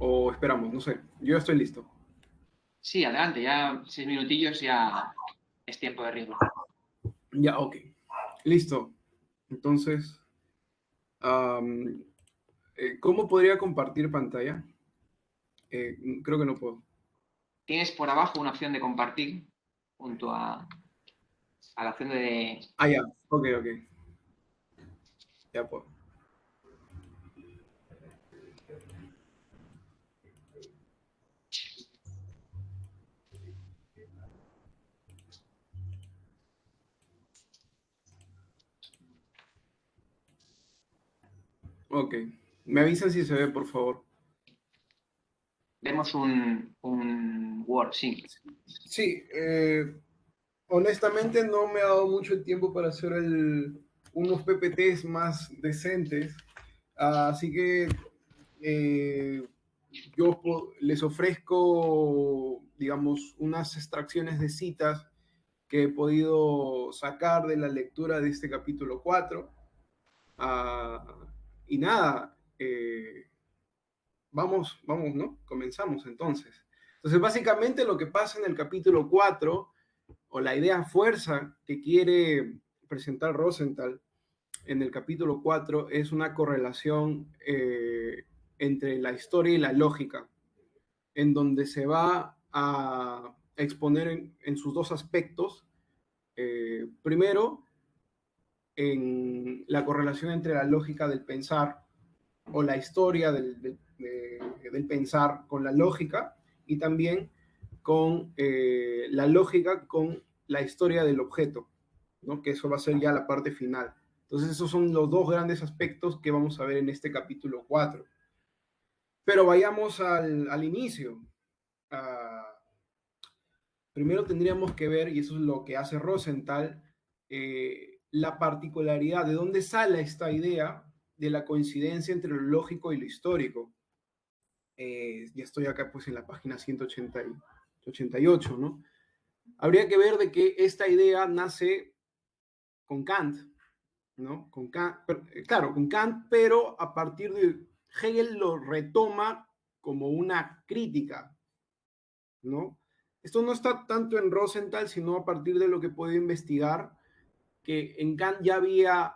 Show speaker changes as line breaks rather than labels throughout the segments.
o esperamos, no sé. Yo estoy listo.
Sí, adelante, ya 6 minutillos ya es tiempo de riesgo.
Ya, ok. Listo. Entonces, am, ¿cómo podría compartir pantalla? Creo que no puedo.
Tienes por abajo una opción de compartir junto a la opción de...
Ah, ya. Ok, ok. Ya puedo. Ok. Me avisan si se ve, por favor.
Vemos un Word, sí.
Sí, honestamente no me ha dado mucho el tiempo para hacer unos PPTs más decentes, así que eh, les ofrezco, digamos, unas extracciones de citas que he podido sacar de la lectura de este capítulo 4. Y nada, vamos, ¿no? Comenzamos entonces. Entonces, básicamente lo que pasa en el capítulo 4 o la idea fuerza que quiere presentar Rosenthal en el capítulo 4 es una correlación entre la historia y la lógica, en donde se va a exponer en sus dos aspectos. Primero, en la correlación entre la lógica del pensar o la historia del pensar con la lógica, y también con la lógica con la historia del objeto, ¿no? Que eso va a ser ya la parte final. Entonces esos son los dos grandes aspectos que vamos a ver en este capítulo 4. Pero vayamos al inicio. Uh, Primero tendríamos que ver, y eso es lo que hace Rosenthal, la particularidad de dónde sale esta idea de la coincidencia entre lo lógico y lo histórico. Ya estoy acá pues en la página 188, ¿no? Habría que ver de que esta idea nace con Kant, ¿no? Con Kant, claro, con Kant, pero a partir de Hegel lo retoma como una crítica, ¿no? Esto no está tanto en Rosenthal, sino a partir de lo que puedo investigar, que en Kant ya había,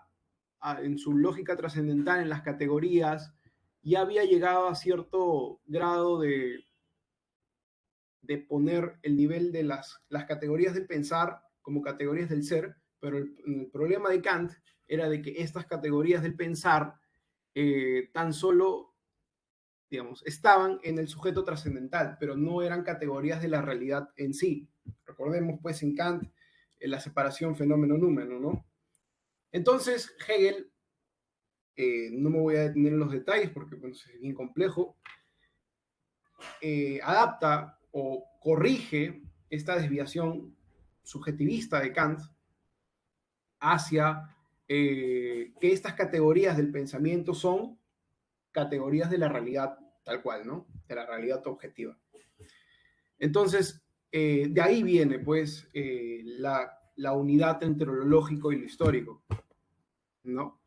en su lógica trascendental, en las categorías, ya había llegado a cierto grado de poner el nivel de las categorías del pensar como categorías del ser, pero el problema de Kant era de que estas categorías del pensar tan solo, digamos, estaban en el sujeto trascendental, pero no eran categorías de la realidad en sí. Recordemos, pues, en Kant, la separación fenómeno-númeno, ¿no? Entonces, Hegel, no me voy a detener en los detalles porque bueno, es bien complejo, adapta o corrige esta desviación subjetivista de Kant hacia que estas categorías del pensamiento son categorías de la realidad tal cual, ¿no? De la realidad objetiva. Entonces, de ahí viene, pues, la unidad entre lo lógico y lo histórico, ¿no?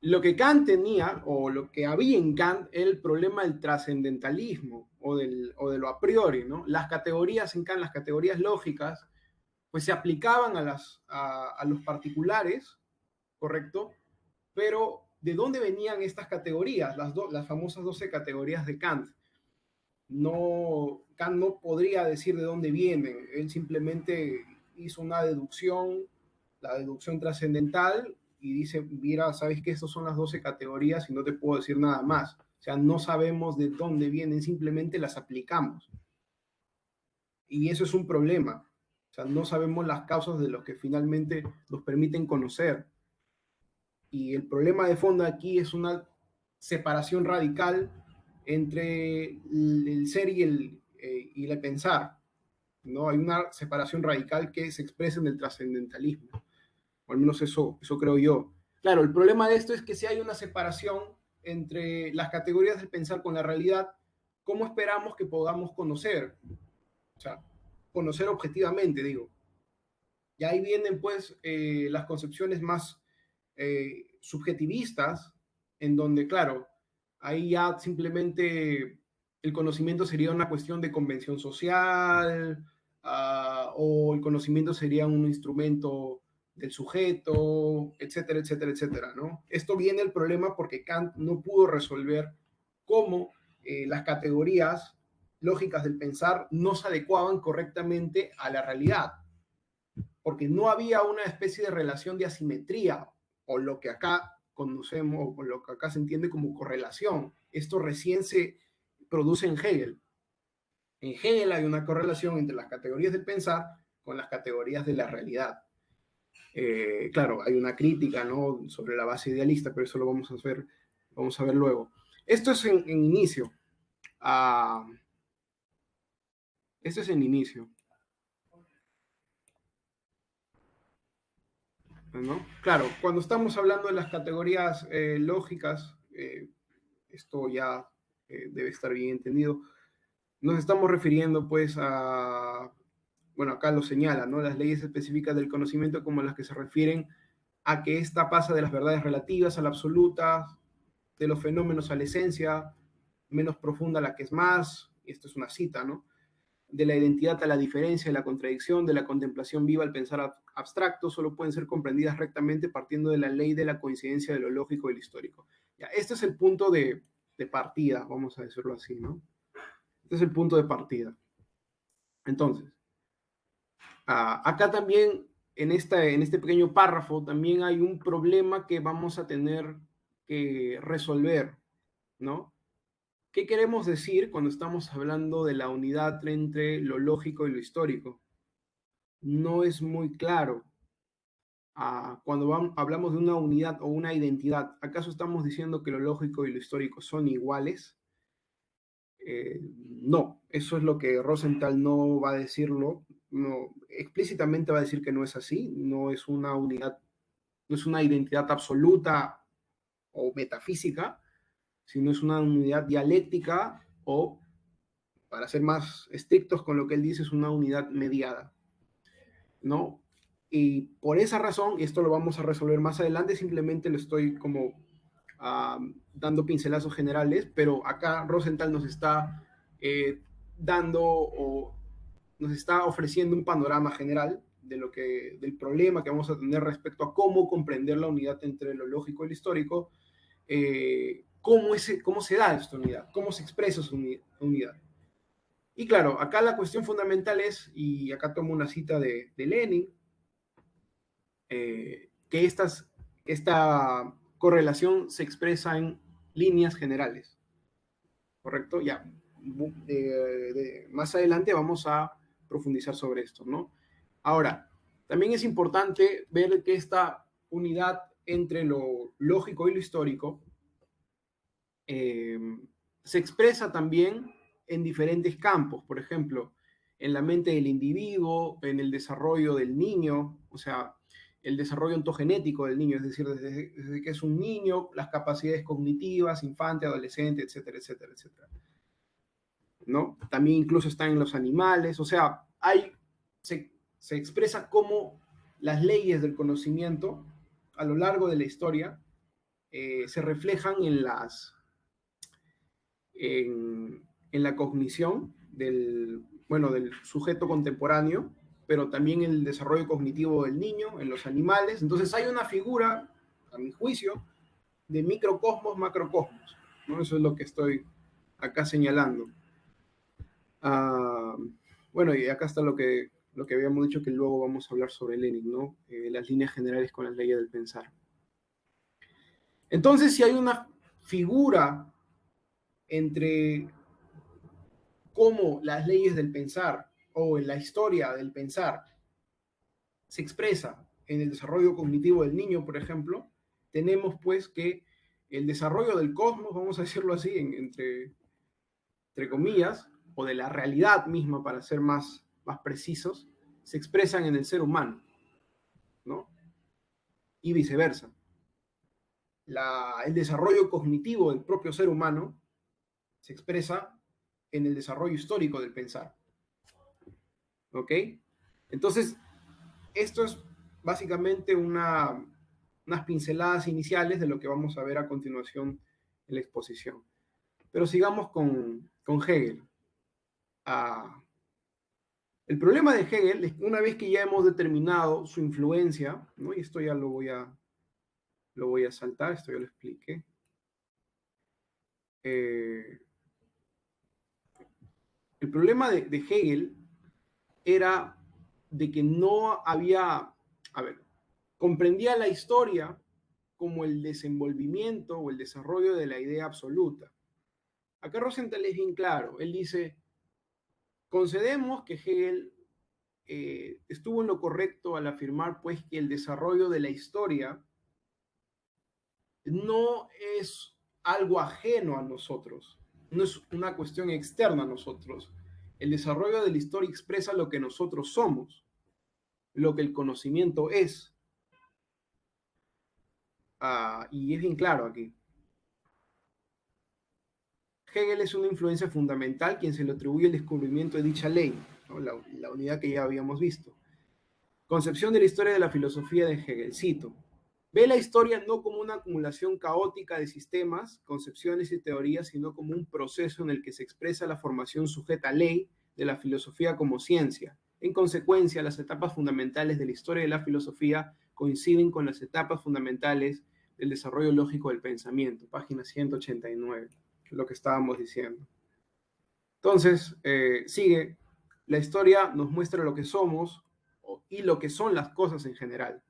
Lo que Kant tenía, o lo que había en Kant, era el problema del trascendentalismo, o de lo a priori, ¿no? Las categorías en Kant, las categorías lógicas, pues se aplicaban a los particulares, ¿correcto? Pero, ¿de dónde venían estas categorías? Las famosas 12 categorías de Kant. No, Kant no podría decir de dónde vienen, él simplemente hizo una deducción, la deducción trascendental, y dice, mira, sabes que estas son las 12 categorías y no te puedo decir nada más. O sea, no sabemos de dónde vienen, simplemente las aplicamos. Y eso es un problema. O sea, no sabemos las causas de los que finalmente nos permiten conocer. Y el problema de fondo aquí es una separación radical entre el ser y el pensar, ¿no? Hay una separación radical que se expresa en el trascendentalismo, o al menos eso creo yo. Claro, el problema de esto es que si hay una separación entre las categorías del pensar con la realidad, ¿cómo esperamos que podamos conocer? O sea, conocer objetivamente, digo. Y ahí vienen pues las concepciones más subjetivistas, en donde, claro, Ahí ya simplemente el conocimiento sería una cuestión de convención social, o el conocimiento sería un instrumento del sujeto, etcétera, etcétera, etcétera, ¿no? Esto viene el problema porque Kant no pudo resolver cómo las categorías lógicas del pensar no se adecuaban correctamente a la realidad, porque no había una especie de relación de asimetría, o lo que acá conocemos, o lo que acá se entiende como correlación. Esto recién se produce en Hegel. En Hegel hay una correlación entre las categorías del pensar con las categorías de la realidad. Claro, hay una crítica, ¿no?, sobre la base idealista, pero eso lo vamos a ver luego. Esto es en inicio. Esto es en inicio, ¿no? Claro, cuando estamos hablando de las categorías lógicas, esto ya debe estar bien entendido. Nos estamos refiriendo pues a, bueno, acá lo señala, ¿no?, las leyes específicas del conocimiento como las que se refieren a que ésta pasa de las verdades relativas a la absoluta, de los fenómenos a la esencia, menos profunda a la que es más, y esto es una cita, ¿no?, de la identidad a la diferencia, de la contradicción, de la contemplación viva al pensar abstracto, solo pueden ser comprendidas rectamente partiendo de la ley de la coincidencia de lo lógico y lo histórico. Ya, este es el punto de partida, vamos a decirlo así, ¿no? Este es el punto de partida. Entonces, acá también, en este pequeño párrafo, también hay un problema que vamos a tener que resolver, ¿no? ¿Qué queremos decir cuando estamos hablando de la unidad entre lo lógico y lo histórico? No es muy claro. Cuando hablamos de una unidad o una identidad, ¿acaso estamos diciendo que lo lógico y lo histórico son iguales? No, eso es lo que Rosenthal no va a decirlo, no, explícitamente va a decir que no es así, no es una unidad, no es una identidad absoluta o metafísica, sino es una unidad dialéctica o, para ser más estrictos con lo que él dice, es una unidad mediada, ¿no? Y por esa razón, y esto lo vamos a resolver más adelante, simplemente lo estoy como dando pincelazos generales, pero acá Rosenthal nos está dando o nos está ofreciendo un panorama general de del problema que vamos a tener respecto a cómo comprender la unidad entre lo lógico y lo histórico, cómo se da esta unidad, cómo se expresa su unidad. Y claro, acá la cuestión fundamental es, y acá tomo una cita de Lenin, que esta correlación se expresa en líneas generales, ¿correcto? Ya, más adelante vamos a profundizar sobre esto, ¿no? Ahora, también es importante ver que esta unidad entre lo lógico y lo histórico se expresa también en diferentes campos, por ejemplo, en la mente del individuo, en el desarrollo del niño, o sea, el desarrollo ontogenético del niño, es decir, desde que es un niño, las capacidades cognitivas, infante, adolescente, etcétera, etcétera, etcétera, ¿no? También incluso están en los animales, o sea, se expresa cómo las leyes del conocimiento a lo largo de la historia se reflejan en la cognición del sujeto contemporáneo, pero también en el desarrollo cognitivo del niño, en los animales. Entonces hay una figura, a mi juicio, de microcosmos, macrocosmos, ¿no? Eso es lo que estoy acá señalando. Uh, bueno, y acá está lo que habíamos dicho, que luego vamos a hablar sobre Lenin, ¿no? Las líneas generales con las leyes del pensar. Entonces, si hay una figura entre cómo las leyes del pensar o en la historia del pensar se expresa en el desarrollo cognitivo del niño, por ejemplo, tenemos pues que el desarrollo del cosmos, vamos a decirlo así, entre comillas, o de la realidad misma, para ser más precisos, se expresan en el ser humano, ¿no? Y viceversa. El desarrollo cognitivo del propio ser humano se expresa en el desarrollo histórico del pensar. ¿Ok? Entonces, esto es básicamente unas pinceladas iniciales de lo que vamos a ver a continuación en la exposición. Pero sigamos con Hegel. El problema de Hegel es que una vez que ya hemos determinado su influencia, ¿no? Y esto ya lo voy a saltar, esto ya lo expliqué. El problema de Hegel era de que no había, comprendía la historia como el desenvolvimiento o el desarrollo de la idea absoluta. Acá Rosenthal es bien claro, él dice, concedemos que Hegel estuvo en lo correcto al afirmar pues que el desarrollo de la historia no es algo ajeno a nosotros, no es una cuestión externa a nosotros. El desarrollo de la historia expresa lo que nosotros somos, lo que el conocimiento es. Y es bien claro aquí. Hegel es una influencia fundamental quien se le atribuye el descubrimiento de dicha ley, ¿no? La unidad que ya habíamos visto. Concepción de la historia de la filosofía de Hegel. Cito. Ve la historia no como una acumulación caótica de sistemas, concepciones y teorías, sino como un proceso en el que se expresa la formación sujeta a ley de la filosofía como ciencia. En consecuencia, las etapas fundamentales de la historia de la filosofía coinciden con las etapas fundamentales del desarrollo lógico del pensamiento. Página 189, que es lo que estábamos diciendo. Entonces, sigue. La historia nos muestra lo que somos y lo que son las cosas en general.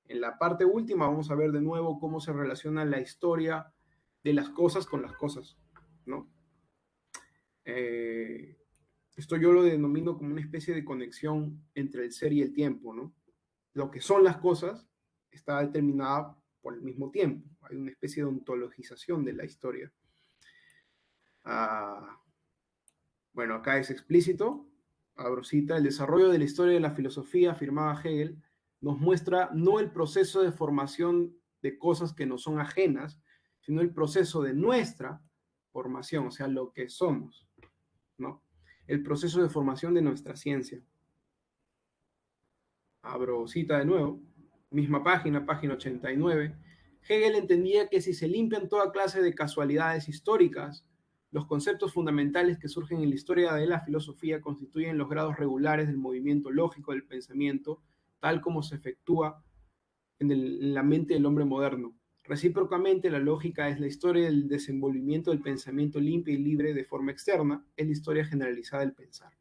En la parte última vamos a ver de nuevo cómo se relaciona la historia de las cosas con las cosas, ¿no? Esto yo lo denomino como una especie de conexión entre el ser y el tiempo, ¿no? Lo que son las cosas está determinada por el mismo tiempo. Hay una especie de ontologización de la historia. Bueno, acá es explícito. Abro cita. El desarrollo de la historia de la filosofía, afirmaba Hegel, nos muestra no el proceso de formación de cosas que nos son ajenas, sino el proceso de nuestra formación, o sea, lo que somos, ¿no? El proceso de formación de nuestra ciencia. Abro cita de nuevo, misma página, página 89. Hegel entendía que si se limpian toda clase de casualidades históricas, los conceptos fundamentales que surgen en la historia de la filosofía constituyen los grados regulares del movimiento lógico del pensamiento, tal como se efectúa en la mente del hombre moderno. Recíprocamente, la lógica es la historia del desenvolvimiento del pensamiento limpio y libre de forma externa, es la historia generalizada del pensar.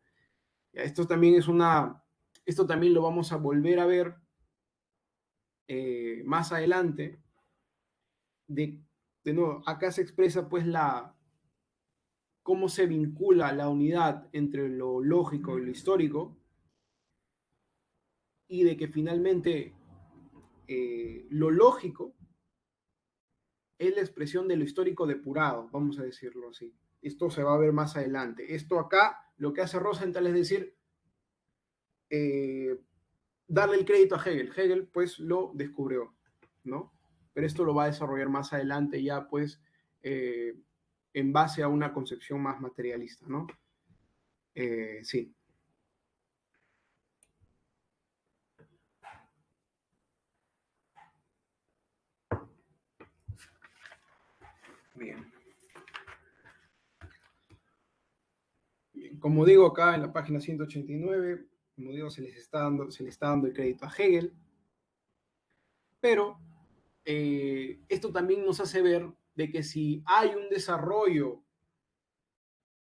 Ya, esto también lo vamos a volver a ver más adelante. De nuevo, acá se expresa pues cómo se vincula la unidad entre lo lógico y lo histórico, y de que finalmente lo lógico es la expresión de lo histórico depurado, vamos a decirlo así. Esto se va a ver más adelante. Esto acá, lo que hace Rosenthal es decir, darle el crédito a Hegel. Hegel, pues, lo descubrió, ¿no? Pero esto lo va a desarrollar más adelante ya, pues, en base a una concepción más materialista, ¿no? Sí. Bien. Bien. Como digo acá en la página 189, como digo, se le está dando el crédito a Hegel, pero esto también nos hace ver de que si hay un desarrollo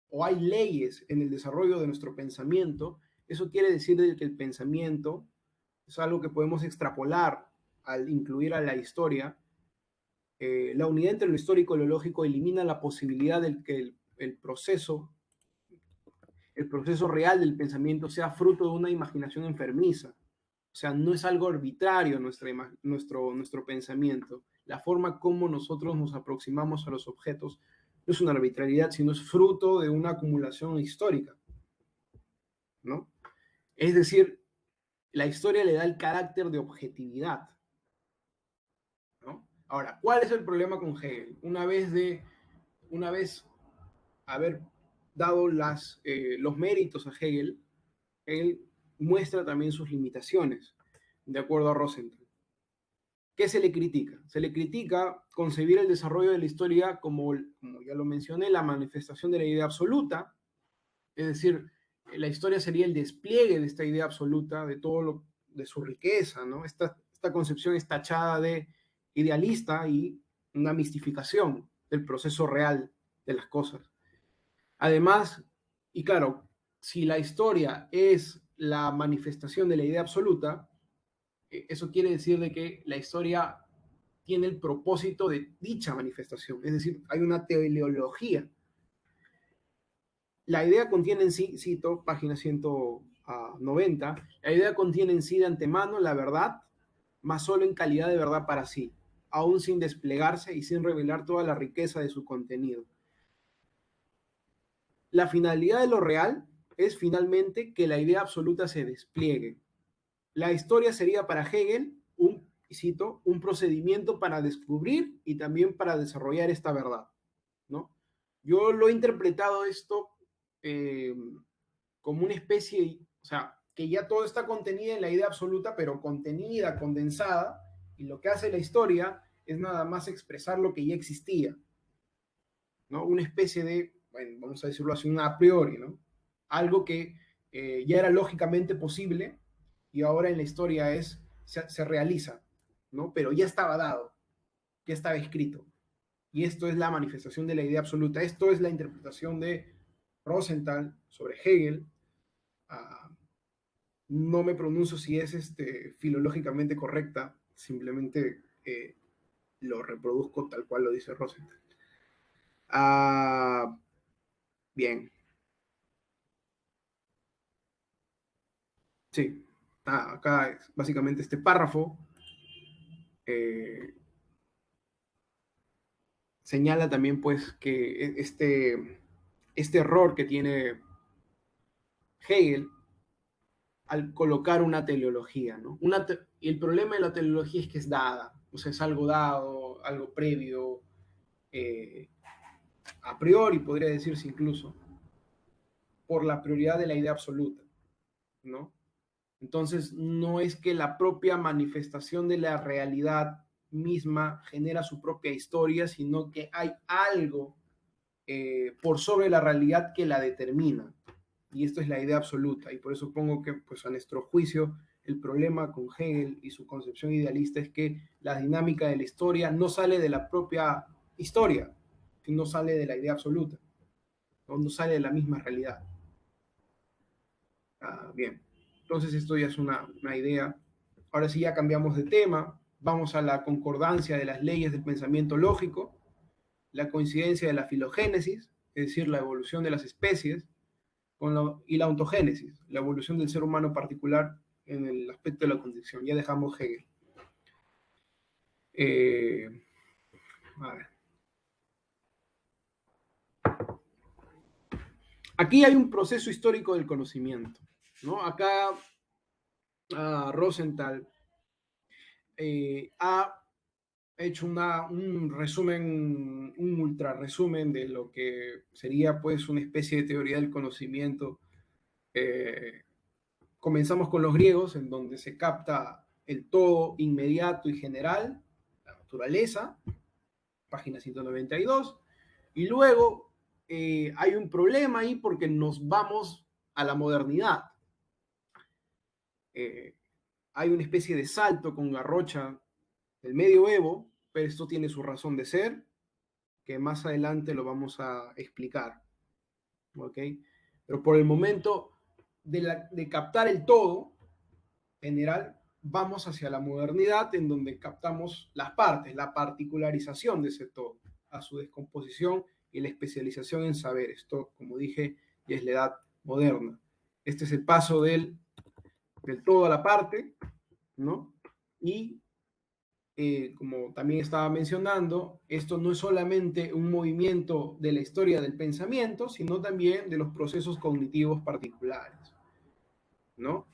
o hay leyes en el desarrollo de nuestro pensamiento, eso quiere decir que el pensamiento es algo que podemos extrapolar al incluir a la historia. La unidad entre lo histórico y lo lógico elimina la posibilidad de que el proceso real del pensamiento sea fruto de una imaginación enfermiza. O sea, no es algo arbitrario nuestro pensamiento. La forma como nosotros nos aproximamos a los objetos no es una arbitrariedad, sino es fruto de una acumulación histórica, ¿no? Es decir, la historia le da el carácter de objetividad, ¿no? Ahora, ¿cuál es el problema con Hegel? Una vez haber dado los méritos a Hegel, él muestra también sus limitaciones, de acuerdo a Rosenthal. ¿Qué se le critica? Se le critica concebir el desarrollo de la historia como ya lo mencioné, la manifestación de la idea absoluta, es decir, la historia sería el despliegue de esta idea absoluta, de de su riqueza, ¿no? Esta concepción es tachada de idealista y una mistificación del proceso real de las cosas. Además, y claro, si la historia es la manifestación de la idea absoluta, eso quiere decir de que la historia tiene el propósito de dicha manifestación, es decir, hay una teleología. La idea contiene en sí, cito, página 190, la idea contiene en sí de antemano la verdad, mas solo en calidad de verdad para sí, aún sin desplegarse y sin revelar toda la riqueza de su contenido. La finalidad de lo real es finalmente que la idea absoluta se despliegue. La historia sería para Hegel cito, un procedimiento para descubrir y también para desarrollar esta verdad, ¿no? Yo lo he interpretado esto eh, como una especie, o sea, que ya todo está contenido en la idea absoluta, pero contenida, condensada, y lo que hace la historia es nada más expresar lo que ya existía, ¿no? Una especie de, bueno, vamos a decirlo así, una a priori, ¿no? Algo que ya era lógicamente posible y ahora en la historia se realiza, ¿no? Pero ya estaba dado, ya estaba escrito. Y esto es la manifestación de la idea absoluta. Esto es la interpretación de Rosenthal sobre Hegel. No me pronuncio si es filológicamente correcta, simplemente lo reproduzco tal cual lo dice Rosenthal. Bien. Sí, acá es básicamente este párrafo señala también pues que este error que tiene Hegel al colocar una teleología, ¿no? Y el problema de la teleología es que es dada, o sea, es algo dado, algo previo, eh, a priori podría decirse incluso, por la prioridad de la idea absoluta, ¿no? Entonces, no es que la propia manifestación de la realidad misma genera su propia historia, sino que hay algo por sobre la realidad que la determina. Y esto es la idea absoluta. Y por eso pongo que, pues, a nuestro juicio, el problema con Hegel y su concepción idealista es que la dinámica de la historia no sale de la propia historia, sino sale de la idea absoluta, no sale de la misma realidad. Bien, entonces esto ya es una idea. Ahora sí ya cambiamos de tema, vamos a la concordancia de las leyes del pensamiento lógico, la coincidencia de la filogénesis, es decir, la evolución de las especies, y la ontogénesis, la evolución del ser humano particular en el aspecto de la condición. Ya dejamos Hegel. A ver. Aquí hay un proceso histórico del conocimiento, ¿no? Acá Rosenthal ha hecho un resumen, un ultra resumen de lo que sería pues una especie de teoría del conocimiento. Comenzamos con los griegos, en donde se capta el todo inmediato y general, la naturaleza, página 192, y luego hay un problema ahí porque nos vamos a la modernidad. Hay una especie de salto con Garrocha del medioevo, pero esto tiene su razón de ser, que más adelante lo vamos a explicar. ¿Ok? Pero por el momento de captar el todo general, vamos hacia la modernidad en donde captamos las partes, la particularización de ese todo, a su descomposición y la especialización en saber. Esto, como dije, ya es la edad moderna. Este es el paso del todo a la parte, ¿no? Y como también estaba mencionando, esto no es solamente un movimiento de la historia del pensamiento, sino también de los procesos cognitivos particulares, ¿no?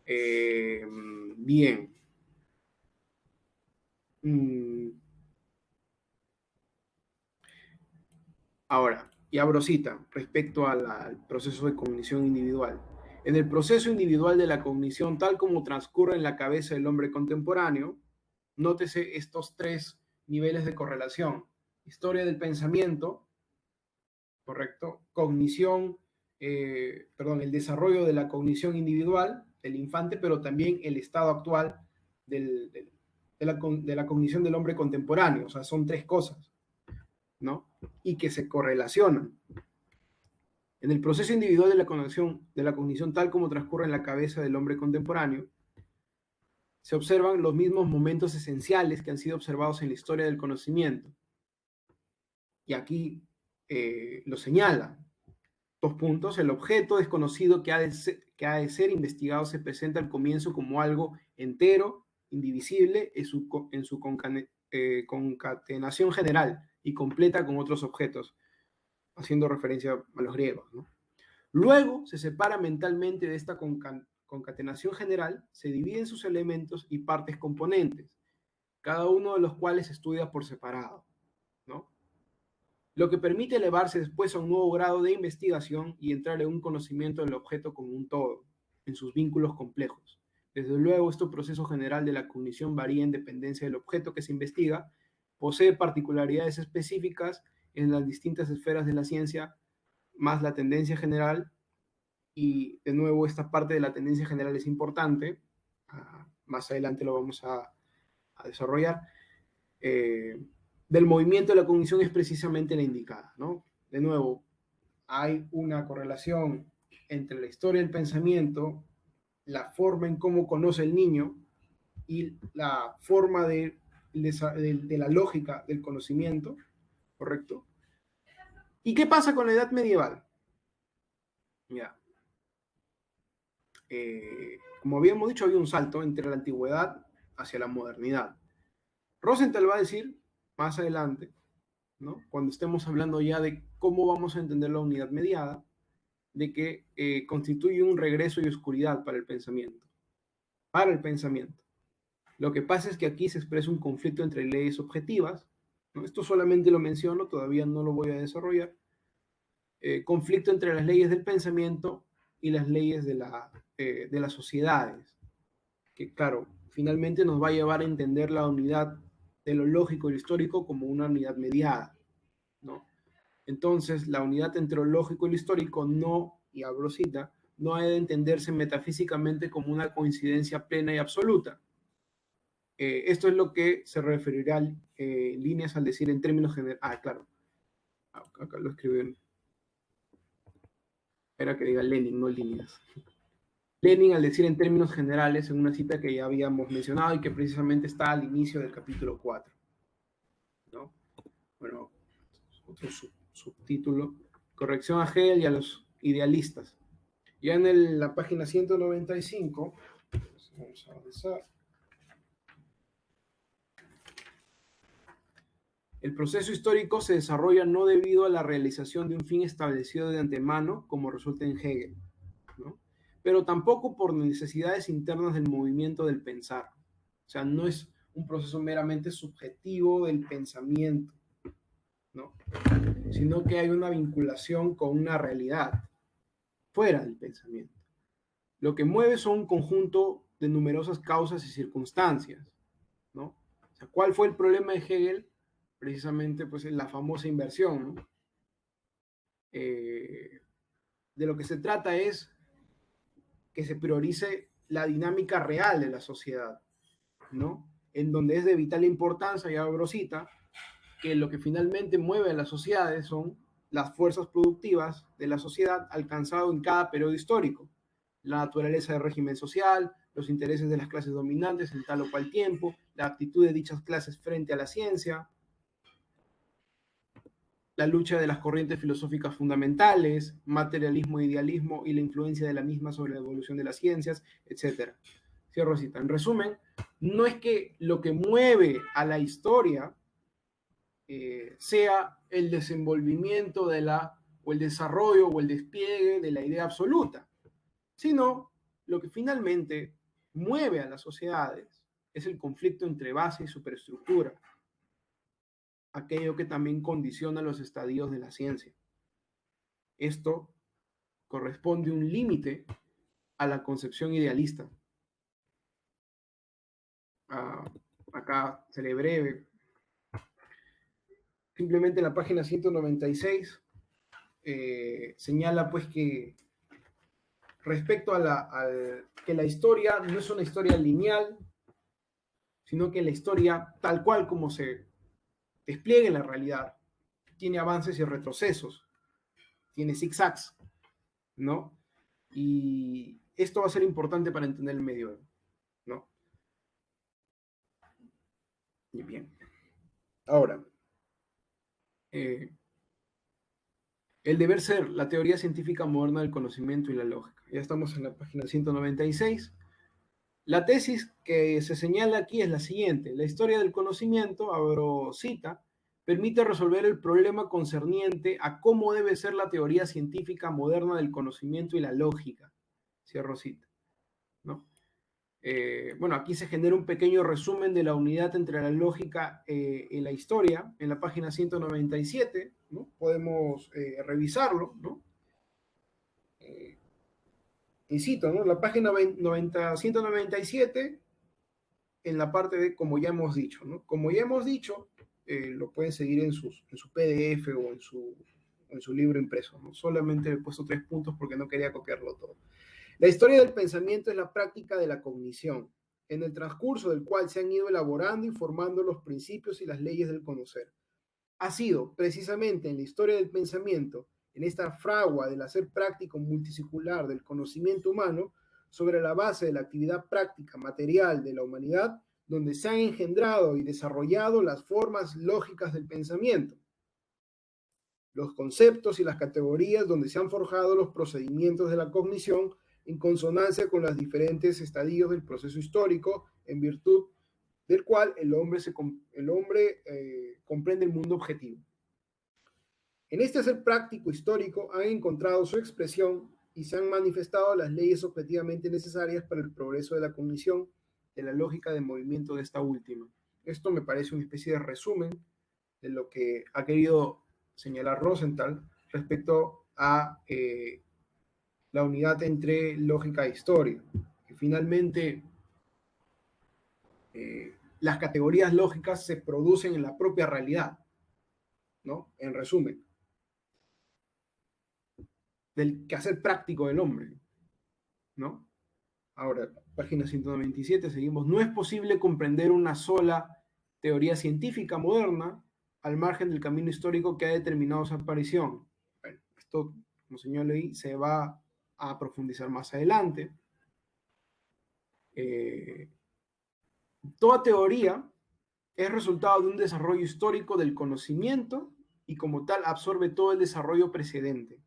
Bien. Ahora, y abro cita respecto al proceso de cognición individual. En el proceso individual de la cognición, tal como transcurre en la cabeza del hombre contemporáneo, nótese estos tres niveles de correlación. Historia del pensamiento, ¿correcto? Cognición, el desarrollo de la cognición individual del infante, pero también el estado actual de la cognición del hombre contemporáneo. O sea, son tres cosas, ¿no? Y que se correlacionan. En el proceso individual de la cognición tal como transcurre en la cabeza del hombre contemporáneo, se observan los mismos momentos esenciales que han sido observados en la historia del conocimiento. Y aquí lo señala. 2 puntos. El objeto desconocido que ha de ser investigado se presenta al comienzo como algo entero, indivisible, en su concatenación general y completa con otros objetos, haciendo referencia a los griegos, ¿no? Luego se separa mentalmente de esta concatenación general, se divide en sus elementos y partes componentes, cada uno de los cuales se estudia por separado, ¿no? Lo que permite elevarse después a un nuevo grado de investigación y entrar en un conocimiento del objeto como un todo, en sus vínculos complejos. Desde luego, este proceso general de la cognición varía en dependencia del objeto que se investiga, posee particularidades específicas en las distintas esferas de la ciencia, más la tendencia general, y de nuevo esta parte de la tendencia general es importante, más adelante lo vamos a desarrollar, del movimiento de la cognición es precisamente la indicada, ¿no? De nuevo, hay una correlación entre la historia del pensamiento, la forma en cómo conoce el niño y la forma de la lógica del conocimiento, ¿correcto? ¿Y qué pasa con la edad medieval? Ya. Como habíamos dicho, había un salto entre la antigüedad hacia la modernidad. Rosenthal va a decir más adelante, ¿no? Cuando estemos hablando ya de cómo vamos a entender la unidad mediada, de que constituye un regreso y oscuridad para el pensamiento. Para el pensamiento. Lo que pasa es que aquí se expresa un conflicto entre leyes objetivas, ¿no? Esto solamente lo menciono, todavía no lo voy a desarrollar. Conflicto entre las leyes del pensamiento y las leyes de las sociedades, que claro, finalmente nos va a llevar a entender la unidad de lo lógico y lo histórico como una unidad mediada, ¿no? Entonces, la unidad entre lo lógico y lo histórico no, y abro cita, no ha de entenderse metafísicamente como una coincidencia plena y absoluta. Esto es lo que se referirá en líneas al decir en términos generales. Ah, claro. Acá lo escriben. Era que diga Lenin, no líneas. Lenin al decir en términos generales en una cita que ya habíamos mencionado y que precisamente está al inicio del capítulo 4, ¿no? Bueno, otro subtítulo. Corrección a Hegel y a los idealistas. Ya en la página 195, pues vamos a avanzar. El proceso histórico se desarrolla no debido a la realización de un fin establecido de antemano, como resulta en Hegel, ¿no? Pero tampoco por necesidades internas del movimiento del pensar. O sea, no es un proceso meramente subjetivo del pensamiento, ¿no? Sino que hay una vinculación con una realidad fuera del pensamiento. Lo que mueve son un conjunto de numerosas causas y circunstancias, ¿no? O sea, ¿cuál fue el problema de Hegel? Precisamente, pues, la famosa inversión, ¿no? De lo que se trata es que se priorice la dinámica real de la sociedad, ¿no? En donde es de vital importancia, ya abro cita, que lo que finalmente mueve a las sociedades son las fuerzas productivas de la sociedad alcanzado en cada periodo histórico, la naturaleza del régimen social, los intereses de las clases dominantes en tal o cual tiempo, la actitud de dichas clases frente a la ciencia, la lucha de las corrientes filosóficas fundamentales, materialismo e idealismo y la influencia de la misma sobre la evolución de las ciencias, etc. Cierro cita. En resumen, no es que lo que mueve a la historia sea el desenvolvimiento o el desarrollo o el despliegue de la idea absoluta, sino lo que finalmente mueve a las sociedades es el conflicto entre base y superestructura, aquello que también condiciona los estadios de la ciencia. Esto corresponde un límite a la concepción idealista. acá seré breve. Simplemente en la página 196 señala pues que respecto que la historia no es una historia lineal, sino que la historia, tal cual como se despliega en la realidad, tiene avances y retrocesos, tiene zigzags, ¿no? Y esto va a ser importante para entender el medioevo, ¿no? Y bien. Ahora, el deber ser, la teoría científica moderna del conocimiento y la lógica. Ya estamos en la página 196. La tesis que se señala aquí es la siguiente. La historia del conocimiento, abro cita, permite resolver el problema concerniente a cómo debe ser la teoría científica moderna del conocimiento y la lógica. Cierro cita, ¿no? Bueno, aquí se genera un pequeño resumen de la unidad entre la lógica y la historia en la página 197, ¿no? Podemos revisarlo, ¿no? Cito, ¿no? La página 197 en la parte de como ya hemos dicho, ¿no? Como ya hemos dicho, lo pueden seguir en su PDF o en su libro impreso, ¿no? Solamente he puesto 3 puntos porque no quería copiarlo todo. La historia del pensamiento es la práctica de la cognición, en el transcurso del cual se han ido elaborando y formando los principios y las leyes del conocer. Ha sido precisamente en la historia del pensamiento, en esta fragua del hacer práctico multisircular del conocimiento humano, sobre la base de la actividad práctica material de la humanidad, donde se han engendrado y desarrollado las formas lógicas del pensamiento, los conceptos y las categorías donde se han forjado los procedimientos de la cognición en consonancia con los diferentes estadios del proceso histórico, en virtud del cual el hombre comprende el mundo objetivo. En este ser práctico histórico han encontrado su expresión y se han manifestado las leyes objetivamente necesarias para el progreso de la cognición, de la lógica de movimiento de esta última. Esto me parece una especie de resumen de lo que ha querido señalar Rosenthal respecto a la unidad entre lógica e historia. Que finalmente las categorías lógicas se producen en la propia realidad, ¿no? En resumen, del quehacer práctico del hombre, ¿no? Ahora, página 197, seguimos. No es posible comprender una sola teoría científica moderna al margen del camino histórico que ha determinado su aparición. Bueno, esto, como señalé ahí, se va a profundizar más adelante. Toda teoría es resultado de un desarrollo histórico del conocimiento y como tal absorbe todo el desarrollo precedente,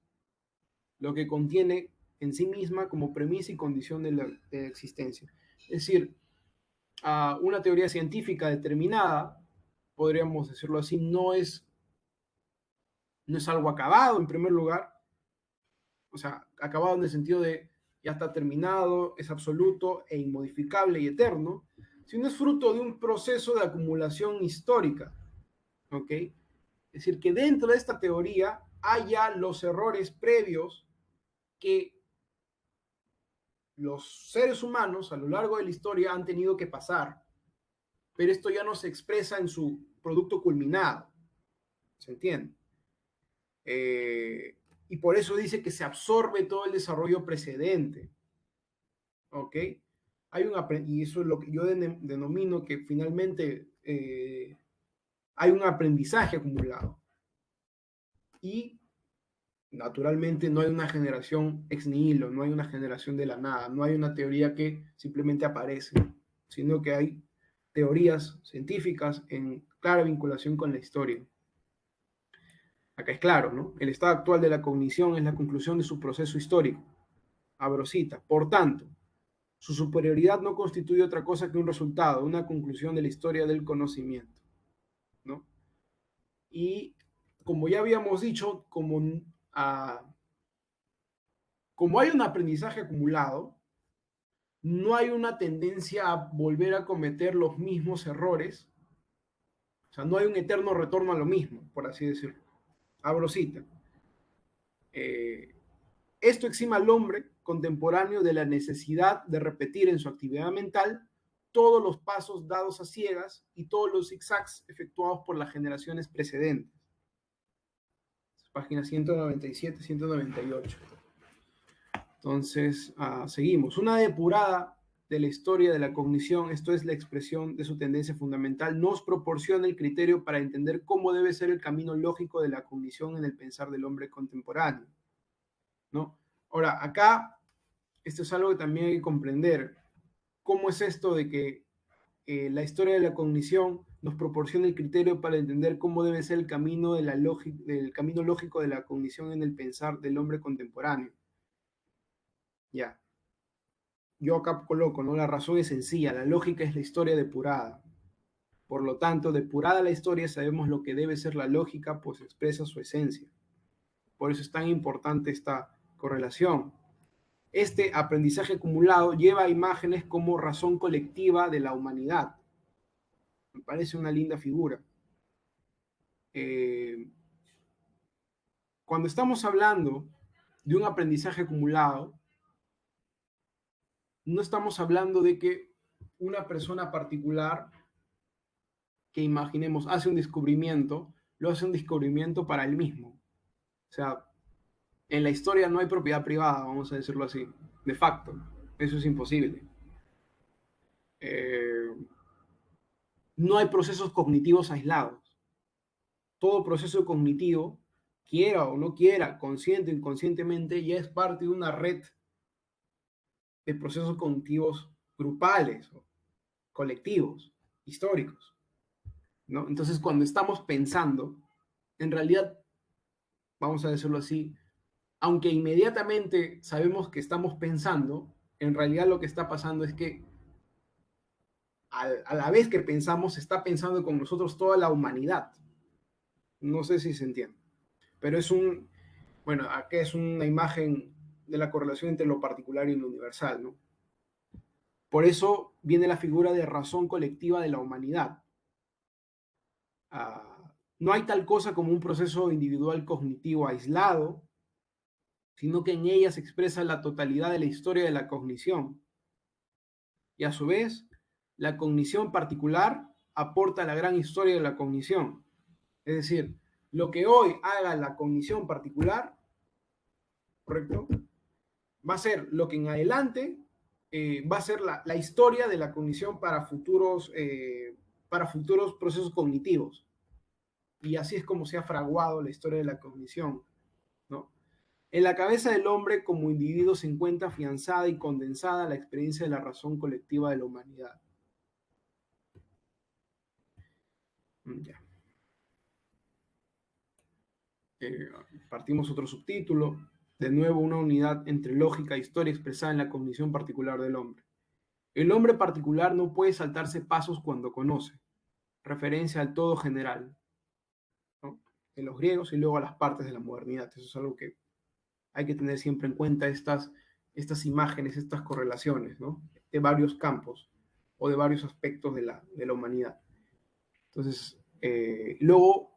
lo que contiene en sí misma como premisa y condición de la existencia. Es decir, una teoría científica determinada, podríamos decirlo así, no es algo acabado en primer lugar, o sea, acabado en el sentido de ya está terminado, es absoluto e inmodificable y eterno, sino es fruto de un proceso de acumulación histórica, ¿ok? Es decir, que dentro de esta teoría haya los errores previos que los seres humanos a lo largo de la historia han tenido que pasar, pero esto ya no se expresa en su producto culminado, ¿se entiende? Y por eso dice que se absorbe todo el desarrollo precedente, ¿ok? Y eso es lo que yo denomino que finalmente hay un aprendizaje acumulado. Y naturalmente no hay una generación ex nihilo, no hay una generación de la nada, no hay una teoría que simplemente aparece, sino que hay teorías científicas en clara vinculación con la historia. Acá es claro, ¿no? El estado actual de la cognición es la conclusión de su proceso histórico. Abro cita. Por tanto, su superioridad no constituye otra cosa que un resultado, una conclusión de la historia del conocimiento, ¿no? Y como ya habíamos dicho, como hay un aprendizaje acumulado, no hay una tendencia a volver a cometer los mismos errores, o sea, no hay un eterno retorno a lo mismo, por así decirlo. Abro cita. Esto exime al hombre contemporáneo de la necesidad de repetir en su actividad mental todos los pasos dados a ciegas y todos los zigzags efectuados por las generaciones precedentes. Página 197, 198. Entonces, seguimos. Una depurada de la historia de la cognición, esto es la expresión de su tendencia fundamental, nos proporciona el criterio para entender cómo debe ser el camino lógico de la cognición en el pensar del hombre contemporáneo, ¿no? Ahora, acá, esto es algo que también hay que comprender. ¿Cómo es esto de que la historia de la cognición nos proporciona el criterio para entender cómo debe ser el camino, del camino lógico de la cognición en el pensar del hombre contemporáneo? Ya. Yo acá coloco, ¿no? La razón es sencilla, la lógica es la historia depurada. Por lo tanto, depurada la historia, sabemos lo que debe ser la lógica, pues expresa su esencia. Por eso es tan importante esta correlación. Este aprendizaje acumulado lleva a imágenes como razón colectiva de la humanidad. Me parece una linda figura. Cuando estamos hablando de un aprendizaje acumulado, no estamos hablando de que una persona particular que imaginemos hace un descubrimiento, lo hace un descubrimiento para él mismo. O sea, en la historia no hay propiedad privada, vamos a decirlo así, de facto. Eso es imposible. No hay procesos cognitivos aislados. Todo proceso cognitivo, quiera o no quiera, consciente o inconscientemente, ya es parte de una red de procesos cognitivos grupales, colectivos, históricos, ¿no? Entonces, cuando estamos pensando, en realidad, vamos a decirlo así, aunque inmediatamente sabemos que estamos pensando, en realidad lo que está pasando es que a la vez que pensamos, está pensando con nosotros toda la humanidad. No sé si se entiende, pero bueno, aquí es una imagen de la correlación entre lo particular y lo universal, ¿no? Por eso viene la figura de razón colectiva de la humanidad. No hay tal cosa como un proceso individual cognitivo aislado, sino que en ella se expresa la totalidad de la historia de la cognición. Y a su vez, la cognición particular aporta la gran historia de la cognición. Es decir, lo que hoy haga la cognición particular, ¿correcto? Va a ser lo que en adelante va a ser la historia de la cognición para futuros procesos cognitivos. Y así es como se ha fraguado la historia de la cognición, ¿no? En la cabeza del hombre como individuo se encuentra afianzada y condensada la experiencia de la razón colectiva de la humanidad. Ya. Partimos otro subtítulo. De nuevo, una unidad entre lógica e historia expresada en la cognición particular del hombre. El hombre particular no puede saltarse pasos cuando conoce. Referencia al todo general, ¿no? En los griegos y luego a las partes de la modernidad. Eso es algo que hay que tener siempre en cuenta, estas imágenes, estas correlaciones, ¿no? De varios campos o de varios aspectos de la humanidad. Entonces, luego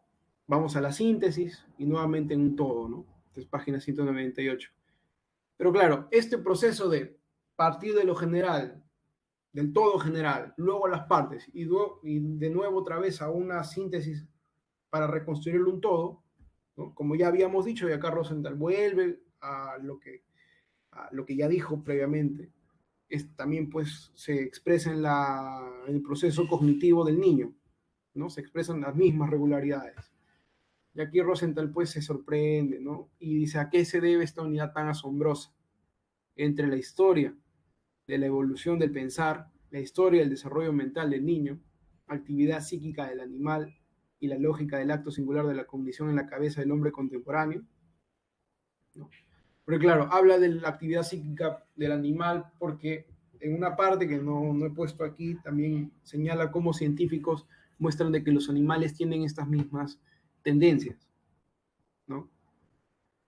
vamos a la síntesis y nuevamente en un todo, ¿no? Entonces, página 198. Pero claro, este proceso de partir de lo general, del todo general, luego a las partes y de nuevo otra vez a una síntesis para reconstruir un todo, ¿no? Como ya habíamos dicho, y acá Rosenthal vuelve a lo que ya dijo previamente, también pues se expresa en el proceso cognitivo del niño, ¿no? Se expresan las mismas regularidades. Y aquí Rosenthal pues se sorprende, ¿no? Y dice, ¿a qué se debe esta unidad tan asombrosa entre la historia de la evolución del pensar, la historia del desarrollo mental del niño, actividad psíquica del animal y la lógica del acto singular de la cognición en la cabeza del hombre contemporáneo? ¿No? Porque claro, habla de la actividad psíquica del animal porque en una parte que no he puesto aquí también señala cómo científicos muestran de que los animales tienen estas mismas tendencias, ¿no?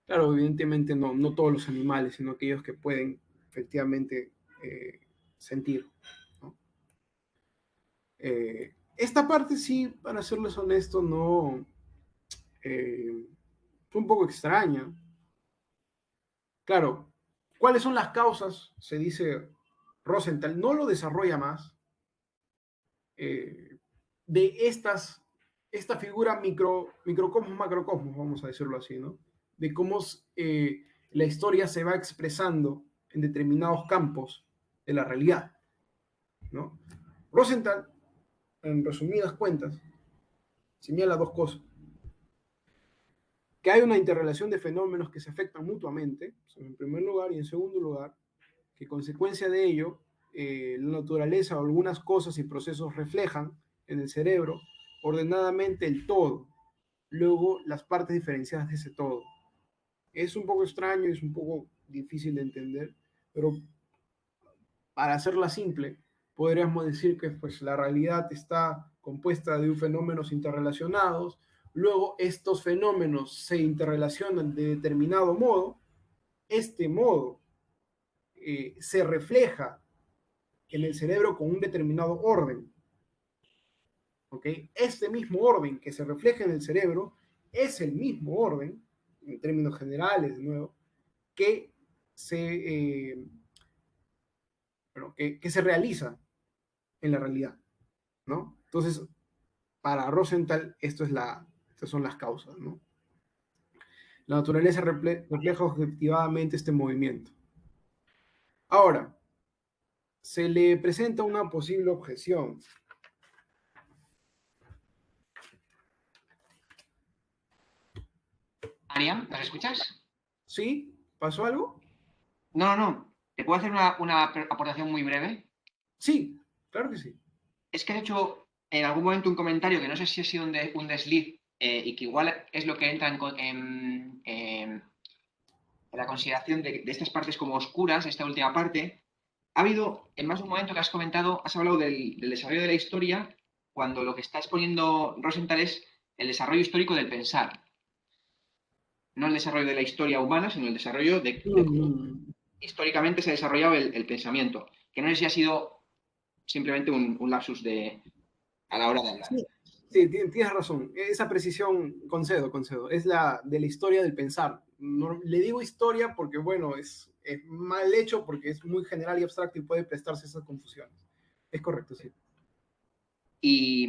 Claro, evidentemente no todos los animales, sino aquellos que pueden efectivamente sentir, ¿no? Esta parte sí, para serles honesto, no fue un poco extraña. Claro, ¿cuáles son las causas? Se dice Rosenthal, no lo desarrolla más, de esta figura microcosmos, macrocosmos, vamos a decirlo así, ¿no? De cómo la historia se va expresando en determinados campos de la realidad, ¿no? Rosenthal, en resumidas cuentas, señala dos cosas. Que hay una interrelación de fenómenos que se afectan mutuamente, en primer lugar, y en segundo lugar, que consecuencia de ello, la naturaleza o algunas cosas y procesos reflejan en el cerebro ordenadamente el todo, luego las partes diferenciadas de ese todo. Es un poco extraño, es un poco difícil de entender, pero para hacerla simple, podríamos decir que pues, la realidad está compuesta de fenómenos interrelacionados, luego estos fenómenos se interrelacionan de determinado modo, este modo se refleja en el cerebro con un determinado orden. ¿Okay? Este mismo orden que se refleja en el cerebro es el mismo orden, en términos generales, de nuevo, que que se realiza en la realidad, ¿no? Entonces, para Rosenthal, estas son las causas, ¿no? La naturaleza refleja objetivamente este movimiento. Ahora, se le presenta una posible objeción.
Ariam, ¿nos escuchas?
¿Sí? ¿Pasó algo?
No, no, no. ¿Te puedo hacer una aportación muy breve?
Sí, claro que sí.
Es que he hecho en algún momento un comentario que no sé si ha sido un desliz y que igual es lo que entra en la consideración de estas partes como oscuras, esta última parte. Ha habido en más de un momento que has comentado, has hablado del desarrollo de la historia, cuando lo que está exponiendo Rosenthal es el desarrollo histórico del pensar. No el desarrollo de la historia humana, sino el desarrollo de cómo
Mm,
históricamente se ha desarrollado el pensamiento. Que no sé si ha sido simplemente un lapsus a la hora de hablar.
sí, sí, tienes razón. Esa precisión concedo. Es la de la historia del pensar. No, le digo historia porque, bueno, es mal hecho porque es muy general y abstracto y puede prestarse a esas confusiones. Es correcto, sí.
Y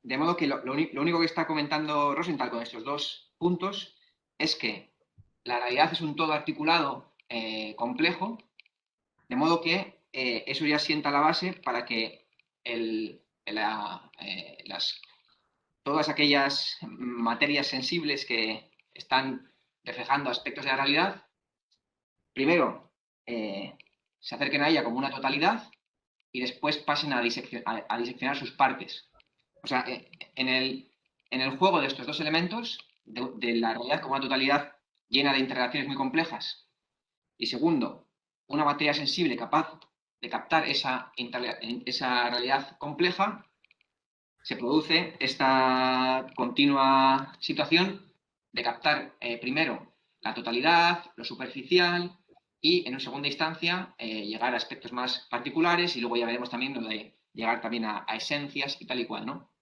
de modo que lo único que está comentando Rosenthal con estos dos puntos es que la realidad es un todo articulado complejo, de modo que eso ya sienta la base para que todas aquellas materias sensibles que están reflejando aspectos de la realidad, primero se acerquen a ella como una totalidad y después pasen a diseccionar sus partes. O sea, en el juego de estos dos elementos, de la realidad como una totalidad llena de interrelaciones muy complejas, y segundo, una materia sensible capaz de captar esa realidad compleja, se produce esta continua situación de captar primero la totalidad, lo superficial, y en segunda instancia llegar a aspectos más particulares, y luego ya veremos también lo de llegar también a esencias y tal y cual, ¿no?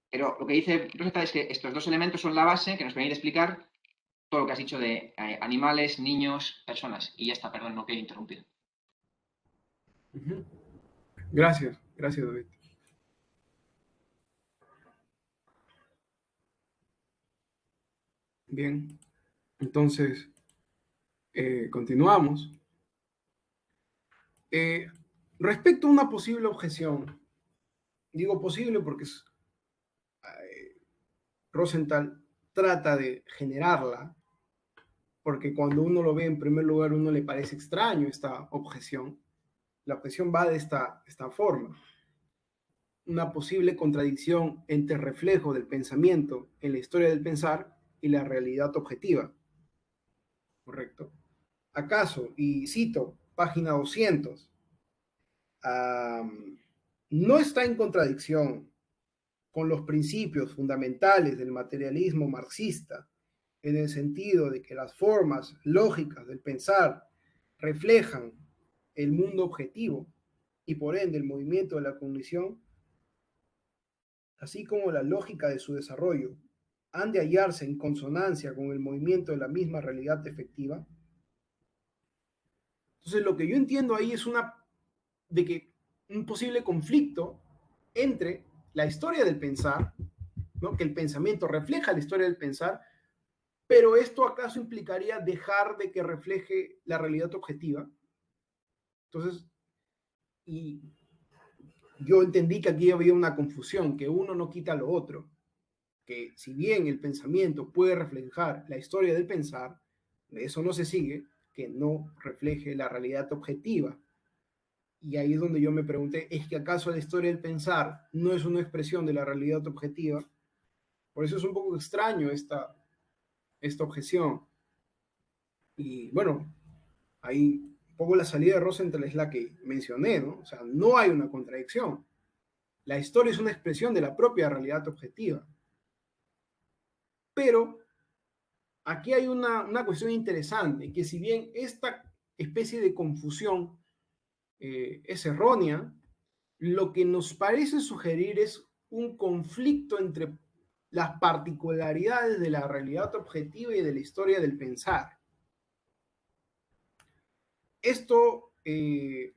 Pero lo que dice Rosetta es que estos dos elementos son la base que nos permite explicar todo lo que has dicho de animales, niños, personas. Y ya está, perdón, no quiero interrumpir.
Ujú. Gracias, David. Bien, entonces, continuamos. Eh, Respecto a una posible objeción, digo posible porque Rosenthal trata de generarla, porque cuando uno lo ve en primer lugar, uno le parece extraño esta objeción. La objeción va de esta forma. Una posible contradicción entre el reflejo del pensamiento en la historia del pensar y la realidad objetiva. ¿Correcto? ¿Acaso, y cito, página 200, no está en contradicción con los principios fundamentales del materialismo marxista, en el sentido de que las formas lógicas del pensar reflejan el mundo objetivo y por ende el movimiento de la cognición, así como la lógica de su desarrollo, han de hallarse en consonancia con el movimiento de la misma realidad efectiva? Entonces, lo que yo entiendo ahí es de que un posible conflicto entre la historia del pensar, ¿no? Que el pensamiento refleja la historia del pensar, pero ¿esto acaso implicaría dejar de que refleje la realidad objetiva? Entonces, y yo entendí que aquí había una confusión, que uno no quita lo otro, que si bien el pensamiento puede reflejar la historia del pensar, de eso no se sigue que no refleje la realidad objetiva. Y ahí es donde yo me pregunté, ¿es que acaso la historia del pensar no es una expresión de la realidad objetiva? Por eso es un poco extraño esta objeción. Y bueno, ahí un poco la salida de Rosenthal es la que mencioné, ¿no? O sea, no hay una contradicción. La historia es una expresión de la propia realidad objetiva. Pero aquí hay una cuestión interesante, que si bien esta especie de confusión es errónea, lo que nos parece sugerir es un conflicto entre las particularidades de la realidad objetiva y de la historia del pensar. Esto,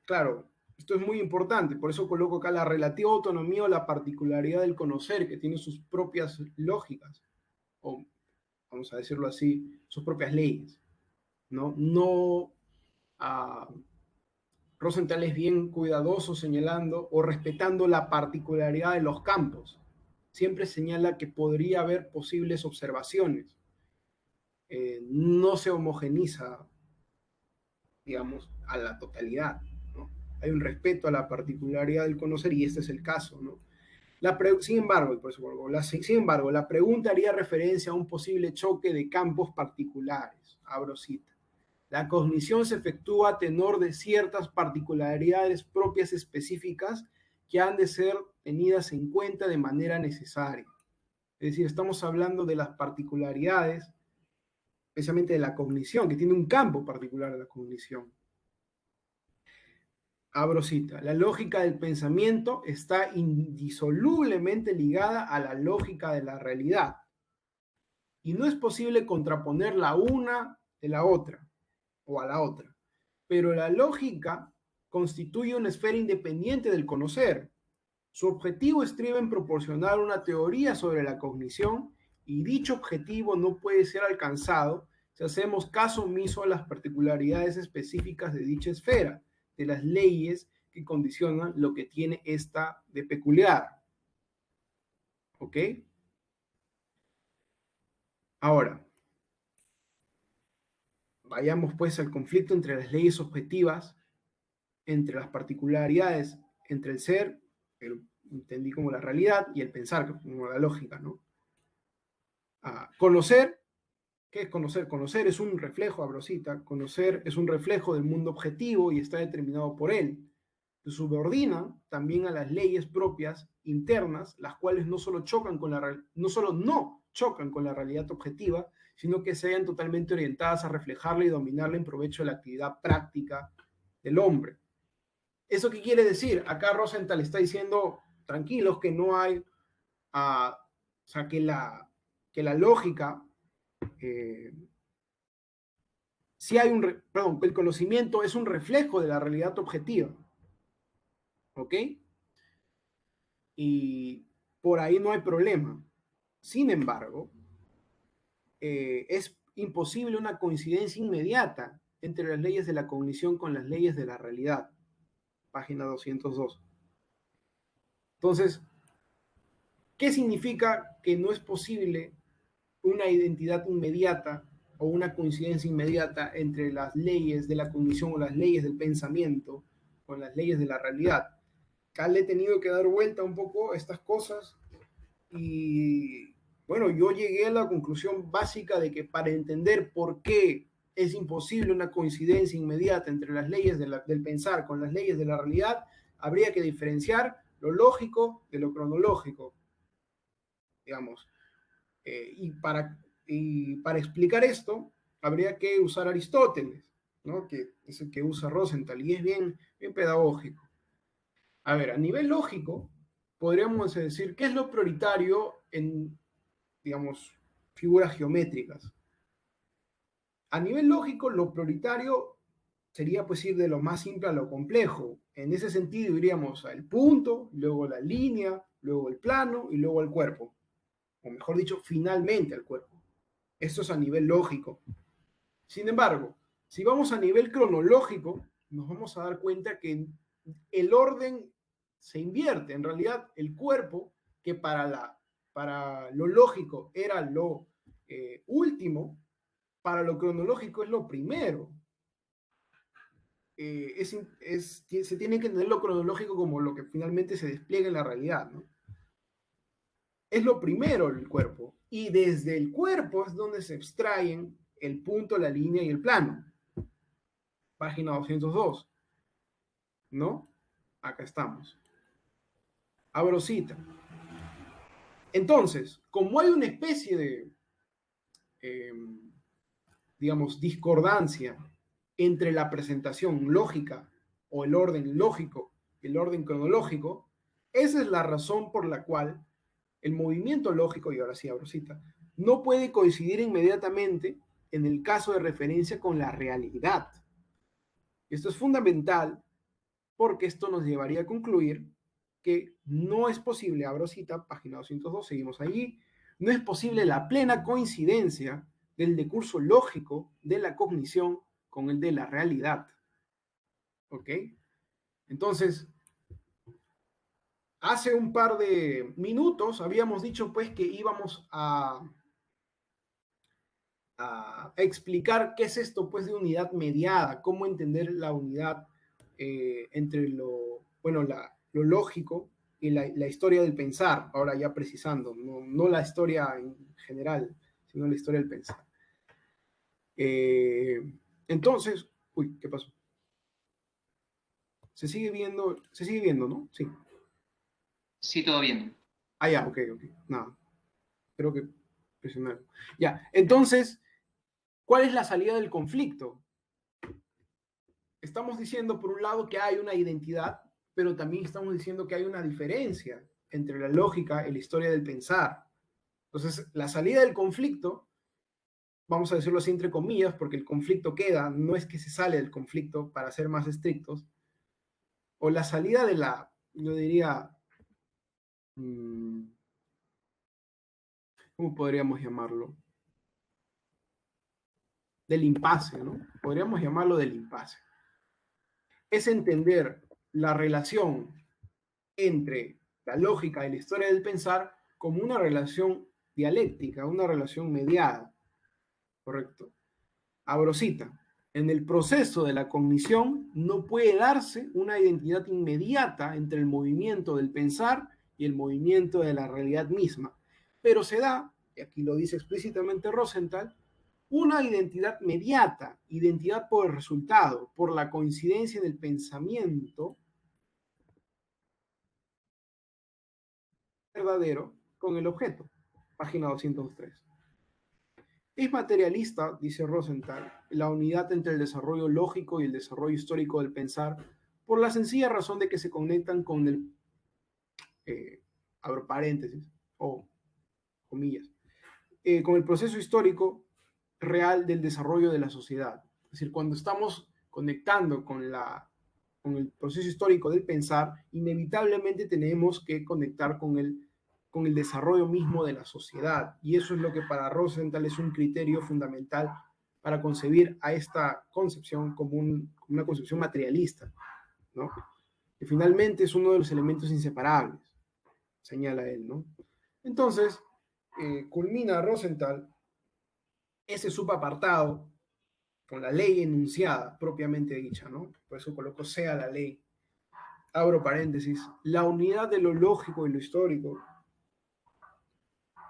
claro, esto es muy importante, por eso coloco acá la relativa autonomía o la particularidad del conocer, que tiene sus propias lógicas, o vamos a decirlo así, sus propias leyes. No, no Rosenthal es bien cuidadoso señalando o respetando la particularidad de los campos. Siempre señala que podría haber posibles observaciones. No se homogeniza, digamos, a la totalidad, ¿no? Hay un respeto a la particularidad del conocer y este es el caso, ¿no? Sin embargo, sin embargo, la pregunta haría referencia a un posible choque de campos particulares. Abro cita. La cognición se efectúa a tenor de ciertas particularidades propias específicas que han de ser tenidas en cuenta de manera necesaria. Es decir, estamos hablando de las particularidades, especialmente de la cognición, que tiene un campo particular de la cognición. Abro cita. La lógica del pensamiento está indisolublemente ligada a la lógica de la realidad. Y no es posible contraponer la una de la otra o a la otra. Pero la lógica constituye una esfera independiente del conocer. Su objetivo estriba en proporcionar una teoría sobre la cognición y dicho objetivo no puede ser alcanzado si hacemos caso omiso a las particularidades específicas de dicha esfera, de las leyes que condicionan lo que tiene esta de peculiar. ¿Ok? Ahora, vayamos pues al conflicto entre las leyes objetivas, entre las particularidades, entre el ser, entendí como la realidad, y el pensar, como la lógica, ¿no? Conocer, ¿qué es conocer? Conocer es un reflejo, abrosita, conocer es un reflejo del mundo objetivo y está determinado por él. Se subordina también a las leyes propias internas, las cuales no solo chocan con no solo no chocan con la realidad objetiva, sino que sean totalmente orientadas a reflejarla y dominarla en provecho de la actividad práctica del hombre. ¿Eso qué quiere decir? Acá Rosenthal está diciendo, tranquilos, que no hay, o sea, que la lógica, si hay perdón, el conocimiento es un reflejo de la realidad objetiva, ¿ok? Y por ahí no hay problema. Sin embargo, es imposible una coincidencia inmediata entre las leyes de la cognición con las leyes de la realidad. Página 202. Entonces, ¿qué significa que no es posible una identidad inmediata o una coincidencia inmediata entre las leyes de la cognición o las leyes del pensamiento con las leyes de la realidad? Acá le he tenido que dar vuelta un poco a estas cosas y bueno, yo llegué a la conclusión básica de que para entender por qué es imposible una coincidencia inmediata entre las leyes del pensar con las leyes de la realidad, habría que diferenciar lo lógico de lo cronológico, digamos. Y para explicar esto, habría que usar Aristóteles, ¿no? Que es el que usa Rosenthal, y es bien pedagógico. A ver, a nivel lógico, podríamos decir, ¿qué es lo prioritario en, digamos, figuras geométricas? A nivel lógico, lo prioritario sería pues ir de lo más simple a lo complejo. En ese sentido iríamos al punto, luego la línea, luego el plano y luego el cuerpo. O mejor dicho, finalmente al cuerpo. Esto es a nivel lógico. Sin embargo, si vamos a nivel cronológico, nos vamos a dar cuenta que el orden se invierte. En realidad, el cuerpo, que para lo lógico era lo último, para lo cronológico es lo primero. Se tiene que entender lo cronológico como lo que finalmente se despliega en la realidad, ¿no? Es lo primero el cuerpo, y desde el cuerpo es donde se extraen el punto, la línea y el plano. Página 202, ¿no? Acá estamos. Abro cita. Entonces, como hay una especie de, eh, digamos, discordancia entre la presentación lógica o el orden lógico y el orden cronológico, esa es la razón por la cual el movimiento lógico, y ahora sí abro cita, no puede coincidir inmediatamente en el caso de referencia con la realidad. Esto es fundamental porque esto nos llevaría a concluir que no es posible, abro cita, página 202, seguimos allí, no es posible la plena coincidencia del decurso lógico de la cognición con el de la realidad. ¿Ok? Entonces, hace un par de minutos habíamos dicho pues que íbamos a explicar qué es esto pues de unidad mediada, cómo entender la unidad entre lo lógico y la historia del pensar, ahora ya precisando, no la historia en general, sino la historia del pensar. Entonces, uy, ¿qué pasó? Se sigue viendo, ¿no? Sí.
Sí, todo bien.
Ah, ya, ok, nada. Creo que presionar. Ya, entonces, ¿cuál es la salida del conflicto? Estamos diciendo, por un lado, que hay una identidad, pero también estamos diciendo que hay una diferencia entre la lógica y la historia del pensar. Entonces, la salida del conflicto, vamos a decirlo así entre comillas, porque el conflicto queda, no es que se sale del conflicto para ser más estrictos, o la salida de la, yo diría, ¿cómo podríamos llamarlo? Del impasse, ¿no? Podríamos llamarlo del impasse. Es entender la relación entre la lógica y la historia del pensar como una relación dialéctica, una relación mediada, ¿correcto? Abro cita. En el proceso de la cognición no puede darse una identidad inmediata entre el movimiento del pensar y el movimiento de la realidad misma, pero se da, y aquí lo dice explícitamente Rosenthal, una identidad mediata, identidad por el resultado, por la coincidencia en el pensamiento verdadero con el objeto. Página 203. Es materialista, dice Rosenthal, la unidad entre el desarrollo lógico y el desarrollo histórico del pensar, por la sencilla razón de que se conectan con el, abro paréntesis, o comillas, con el proceso histórico real del desarrollo de la sociedad. Es decir, cuando estamos conectando con el proceso histórico del pensar, inevitablemente tenemos que conectar con el desarrollo mismo de la sociedad. Y eso es lo que para Rosenthal es un criterio fundamental para concebir a esta concepción como una concepción materialista, ¿no? Que finalmente es uno de los elementos inseparables, señala él, ¿no? Entonces, culmina Rosenthal ese subapartado con la ley enunciada, propiamente dicha, ¿no? Por eso coloco sea la ley. Abro paréntesis. La unidad de lo lógico y lo histórico,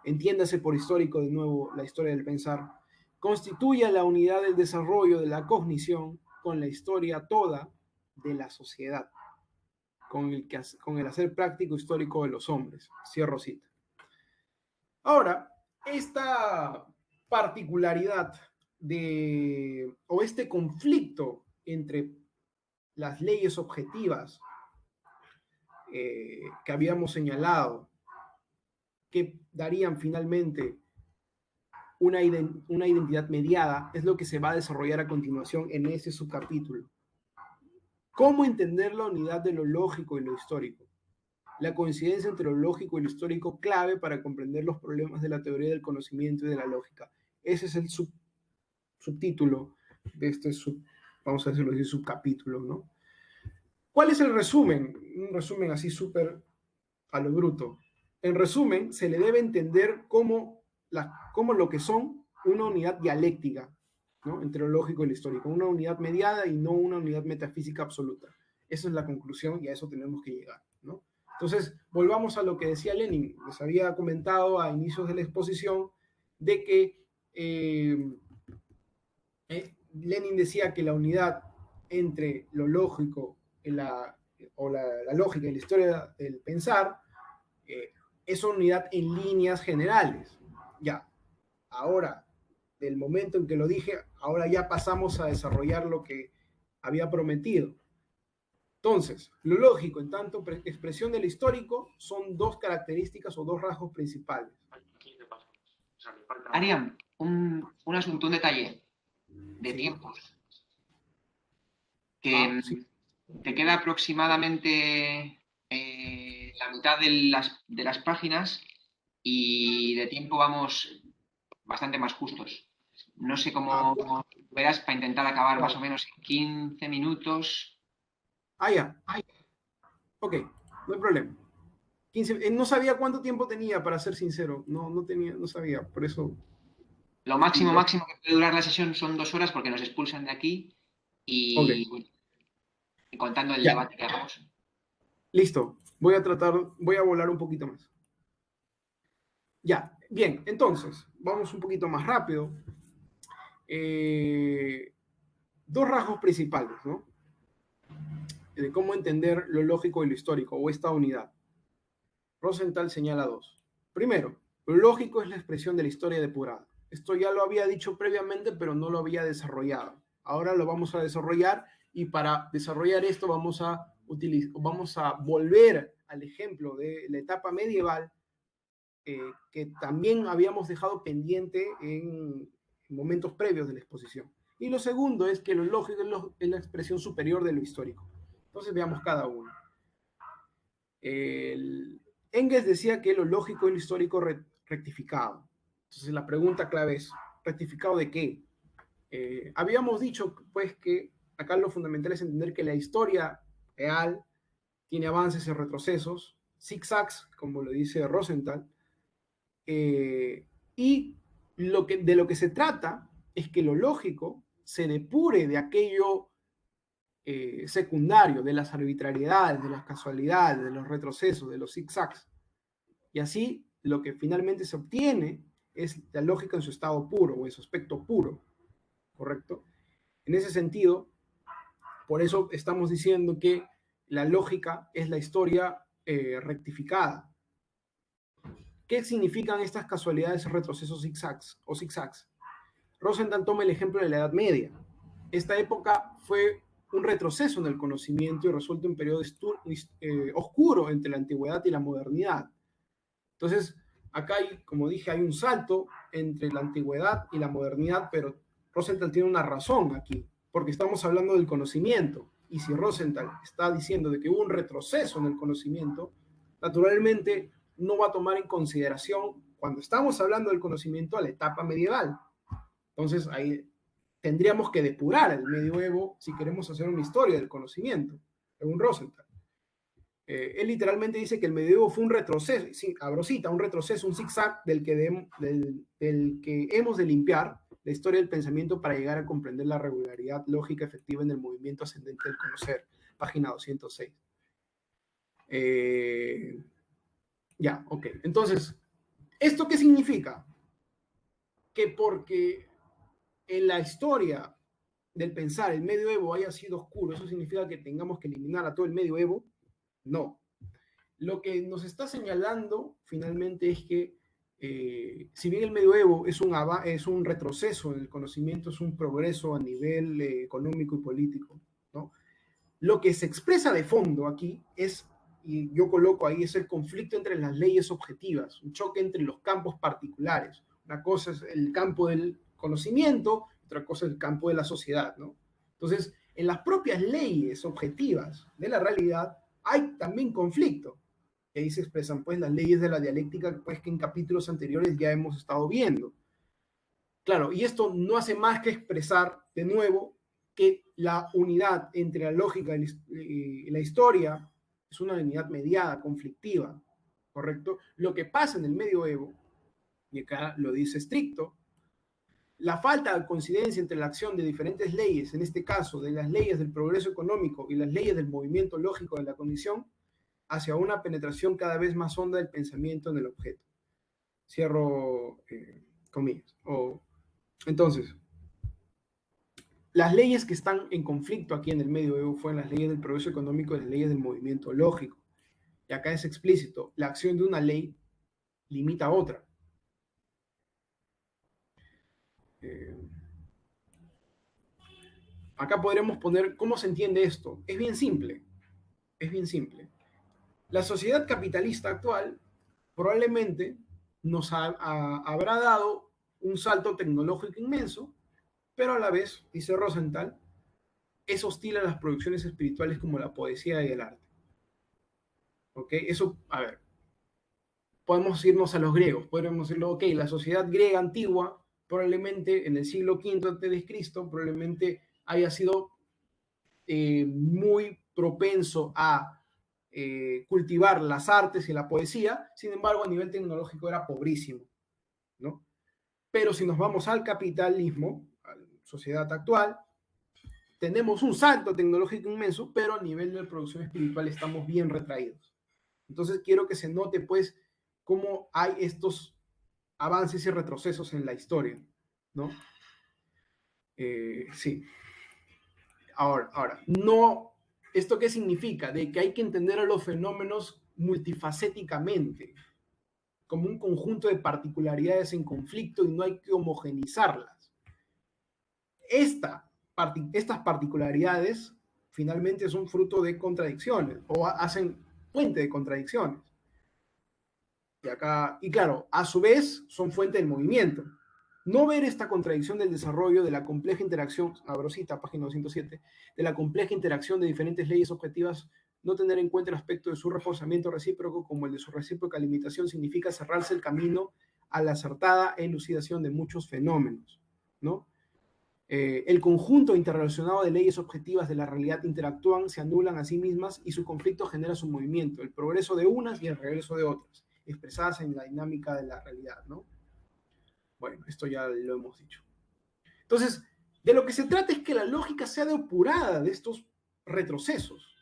entiéndase por histórico de nuevo la historia del pensar, constituye la unidad del desarrollo de la cognición con la historia toda de la sociedad, con el hacer práctico histórico de los hombres. Cierro cita. Ahora, esta particularidad o este conflicto entre las leyes objetivas que habíamos señalado, que darían finalmente una identidad mediada, es lo que se va a desarrollar a continuación en ese subcapítulo. ¿Cómo entender la unidad de lo lógico y lo histórico? La coincidencia entre lo lógico y lo histórico clave para comprender los problemas de la teoría del conocimiento y de la lógica. Ese es el subtítulo de este vamos a decirlo así, subcapítulo, ¿no? ¿Cuál es el resumen? Un resumen así súper a lo bruto. En resumen, se le debe entender como lo que son una unidad dialéctica, ¿no? Entre lo lógico y lo histórico, una unidad mediada y no una unidad metafísica absoluta. Esa es la conclusión y a eso tenemos que llegar, ¿no? Entonces, volvamos a lo que decía Lenin. Les había comentado a inicios de la exposición de que Lenin decía que la unidad entre lo lógico y la lógica y la historia del pensar es una unidad en líneas generales. Ya, ahora, del momento en que lo dije, ahora ya pasamos a desarrollar lo que había prometido. Entonces, lo lógico, en tanto expresión del histórico, son dos características o dos rasgos principales.
Ariam, un asunto, un detalle de tiempos. Que
Sí.
te queda aproximadamente la mitad de las páginas y de tiempo vamos bastante más justos. No sé cómo verás para intentar acabar más o menos en 15 minutos.
Ya. Ok, no hay problema. 15, no sabía cuánto tiempo tenía, para ser sincero. No sabía, por eso.
Lo máximo que puede durar la sesión son 2 horas porque nos expulsan de aquí y,
Okay.
y contando el
Ya.
debate que hagamos.
Listo, voy a volar un poquito más. Ya, bien, entonces, vamos un poquito más rápido. Dos rasgos principales, ¿no? De cómo entender lo lógico y lo histórico, o esta unidad. Rosenthal señala dos. Primero, lo lógico es la expresión de la historia depurada. Esto ya lo había dicho previamente, pero no lo había desarrollado. Ahora lo vamos a desarrollar y para desarrollar esto vamos a volver al ejemplo de la etapa medieval que también habíamos dejado pendiente en momentos previos de la exposición. Y lo segundo es que lo lógico es la expresión superior de lo histórico. Entonces veamos cada uno. Engels decía que lo lógico es lo histórico rectificado. Entonces la pregunta clave es, ¿rectificado de qué? Habíamos dicho pues que acá lo fundamental es entender que la historia real tiene avances y retrocesos, zigzags, como lo dice Rosenthal, y de lo que se trata es que lo lógico se depure de aquello secundario, de las arbitrariedades, de las casualidades, de los retrocesos, de los zigzags. Y así lo que finalmente se obtiene es la lógica en su estado puro o en su aspecto puro, ¿correcto? En ese sentido, por eso estamos diciendo que la lógica es la historia rectificada. ¿Qué significan estas casualidades, retrocesos zigzags o zigzags? Rosenthal toma el ejemplo de la Edad Media. Esta época fue un retroceso en el conocimiento y resulta un periodo oscuro entre la antigüedad y la modernidad. Entonces, acá hay, como dije, hay un salto entre la antigüedad y la modernidad, pero Rosenthal tiene una razón aquí, porque estamos hablando del conocimiento. Y si Rosenthal está diciendo de que hubo un retroceso en el conocimiento, naturalmente no va a tomar en consideración, cuando estamos hablando del conocimiento, a la etapa medieval. Entonces, ahí tendríamos que depurar el medioevo si queremos hacer una historia del conocimiento, según Rosenthal. Él literalmente dice que el medioevo fue un retroceso, sí, abrosita, un retroceso, un zigzag del que hemos de limpiar la historia del pensamiento para llegar a comprender la regularidad lógica efectiva en el movimiento ascendente del conocer. Página 206. Ya, ok. Entonces, ¿esto qué significa? Que porque en la historia del pensar el medioevo haya sido oscuro, ¿eso significa que tengamos que eliminar a todo el medioevo? No. Lo que nos está señalando finalmente es que si bien el medioevo es un retroceso en el conocimiento, es un progreso a nivel económico y político, ¿no? Lo que se expresa de fondo aquí es, y yo coloco ahí, es el conflicto entre las leyes objetivas, un choque entre los campos particulares. Una cosa es el campo del conocimiento, otra cosa es el campo de la sociedad, ¿no? Entonces, en las propias leyes objetivas de la realidad hay también conflicto. Y ahí se expresan pues las leyes de la dialéctica, pues que en capítulos anteriores ya hemos estado viendo. Claro, y esto no hace más que expresar de nuevo que la unidad entre la lógica y la historia es una unidad mediada, conflictiva, ¿correcto? Lo que pasa en el medioevo, y acá lo dice estricto, la falta de coincidencia entre la acción de diferentes leyes, en este caso de las leyes del progreso económico y las leyes del movimiento lógico de la condición, hacia una penetración cada vez más honda del pensamiento en el objeto. Cierro comillas. Entonces, las leyes que están en conflicto aquí en el medioevo fueron las leyes del progreso económico y las leyes del movimiento lógico. Y acá es explícito, la acción de una ley limita a otra. Acá podremos poner cómo se entiende esto. Es bien simple. Es bien simple. La sociedad capitalista actual probablemente nos habrá dado un salto tecnológico inmenso, pero a la vez, dice Rosenthal, es hostil a las producciones espirituales como la poesía y el arte. ¿Ok? Eso, a ver, podemos irnos a los griegos, podemos decirlo, ok, la sociedad griega antigua, probablemente en el siglo V a.C., probablemente haya sido muy propenso a cultivar las artes y la poesía, sin embargo, a nivel tecnológico era pobrísimo, ¿no? Pero si nos vamos al capitalismo, a la sociedad actual, tenemos un salto tecnológico inmenso, pero a nivel de producción espiritual estamos bien retraídos. Entonces quiero que se note, pues, cómo hay estos avances y retrocesos en la historia, ¿no? Sí. Ahora, no, ¿esto qué significa? De que hay que entender a los fenómenos multifacéticamente, como un conjunto de particularidades en conflicto y no hay que homogenizarlas. Estas particularidades finalmente son fruto de contradicciones o hacen fuente de contradicciones. Y claro, a su vez son fuente del movimiento. No ver esta contradicción del desarrollo de la compleja interacción, Abrosita, página 207, de la compleja interacción de diferentes leyes objetivas, no tener en cuenta el aspecto de su reforzamiento recíproco como el de su recíproca limitación, significa cerrarse el camino a la acertada elucidación de muchos fenómenos, ¿no? El conjunto interrelacionado de leyes objetivas de la realidad interactúan, se anulan a sí mismas y su conflicto genera su movimiento, el progreso de unas y el regreso de otras, expresadas en la dinámica de la realidad, ¿no? Bueno, esto ya lo hemos dicho. Entonces, de lo que se trata es que la lógica sea depurada de estos retrocesos,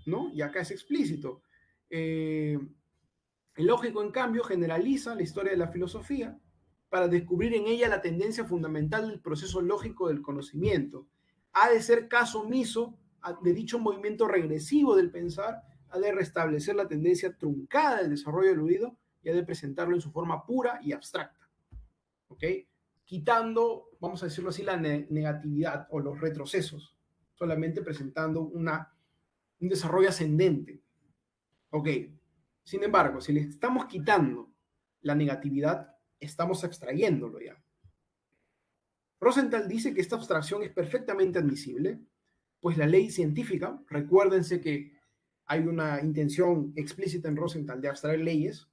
¿no? Y acá es explícito. El lógico, en cambio, generaliza la historia de la filosofía para descubrir en ella la tendencia fundamental del proceso lógico del conocimiento. Ha de ser caso omiso de dicho movimiento regresivo del pensar, ha de restablecer la tendencia truncada del desarrollo eludido y ha de presentarlo en su forma pura y abstracta. ¿Ok? Quitando, vamos a decirlo así, la negatividad o los retrocesos, solamente presentando un desarrollo ascendente. ¿Ok? Sin embargo, si le estamos quitando la negatividad, estamos abstrayéndolo ya. Rosenthal dice que esta abstracción es perfectamente admisible, pues la ley científica, recuérdense que hay una intención explícita en Rosenthal de abstraer leyes.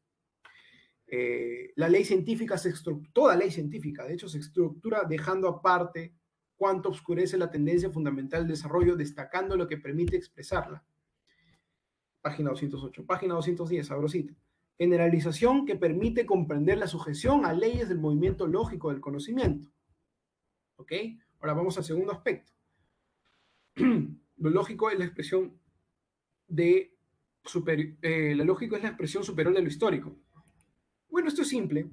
La ley científica toda ley científica, de hecho, se estructura dejando aparte cuánto oscurece la tendencia fundamental del desarrollo, destacando lo que permite expresarla. Página 208. Página 210, sabrosita. Generalización que permite comprender la sujeción a leyes del movimiento lógico del conocimiento. ¿Ok? Ahora vamos al segundo aspecto. Lo lógico es la expresión lo lógico es la expresión superior de lo histórico. Bueno, esto es simple.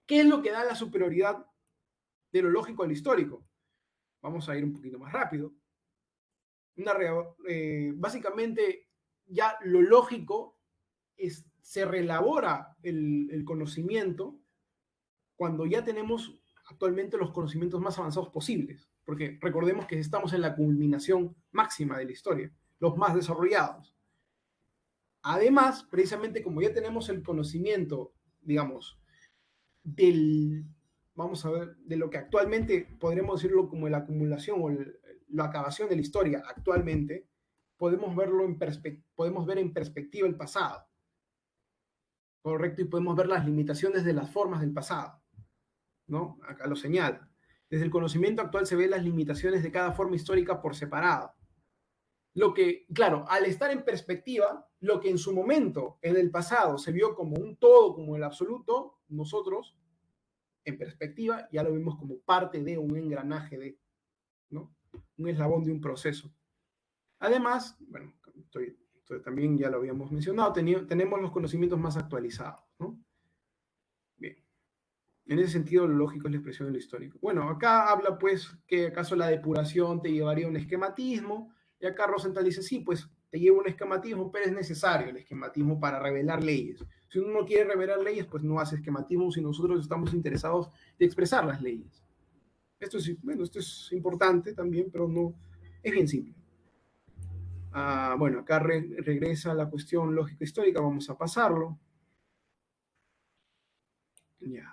¿Qué es lo que da la superioridad de lo lógico al histórico? Vamos a ir un poquito más rápido. Básicamente, ya lo lógico se reelabora el conocimiento cuando ya tenemos actualmente los conocimientos más avanzados posibles, porque recordemos que estamos en la culminación máxima de la historia, los más desarrollados. Además, precisamente como ya tenemos el conocimiento, digamos, vamos a ver, de lo que actualmente podremos decirlo como la acumulación o la acabación de la historia actualmente, podemos ver en perspectiva el pasado, ¿correcto? Y podemos ver las limitaciones de las formas del pasado, ¿no? Acá lo señala. Desde el conocimiento actual se ven las limitaciones de cada forma histórica por separado. Lo que, claro, al estar en perspectiva, lo que en su momento, en el pasado, se vio como un todo, como el absoluto, nosotros, en perspectiva, ya lo vemos como parte de un engranaje de, ¿no? Un eslabón de un proceso. Además, bueno, también ya lo habíamos mencionado, tenemos los conocimientos más actualizados, ¿no? Bien. En ese sentido, lo lógico es la expresión de lo histórico. Bueno, acá habla, pues, que acaso la depuración te llevaría a un esquematismo, y acá Rosenthal dice, sí, pues, te lleva un esquematismo, pero es necesario el esquematismo para revelar leyes. Si uno no quiere revelar leyes, pues no hace esquematismo si nosotros estamos interesados de expresar las leyes. Esto es importante también, pero no, es bien simple. Bueno, acá regresa la cuestión lógica histórica, vamos a pasarlo. Ya.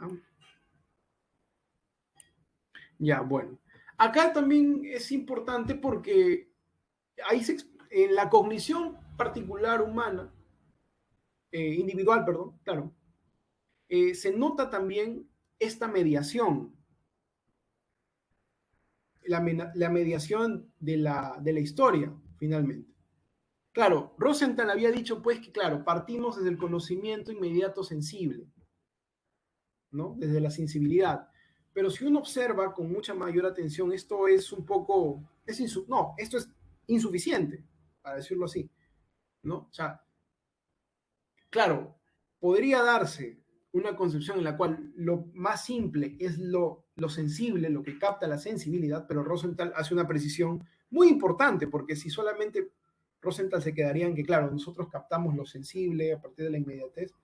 Ya, bueno. Acá también es importante porque ahí en la cognición particular humana, individual, perdón, claro, se nota también esta mediación, la mediación de la historia, finalmente. Claro, Rosenthal había dicho pues que, claro, partimos desde el conocimiento inmediato sensible, ¿no? Desde la sensibilidad. Pero si uno observa con mucha mayor atención, esto es un poco, esto es insuficiente, para decirlo así, ¿no? O sea, claro, podría darse una concepción en la cual lo más simple es lo sensible, lo que capta la sensibilidad, pero Rosenthal hace una precisión muy importante, porque si solamente Rosenthal se quedaría en que, claro, nosotros captamos lo sensible a partir de la inmediatez,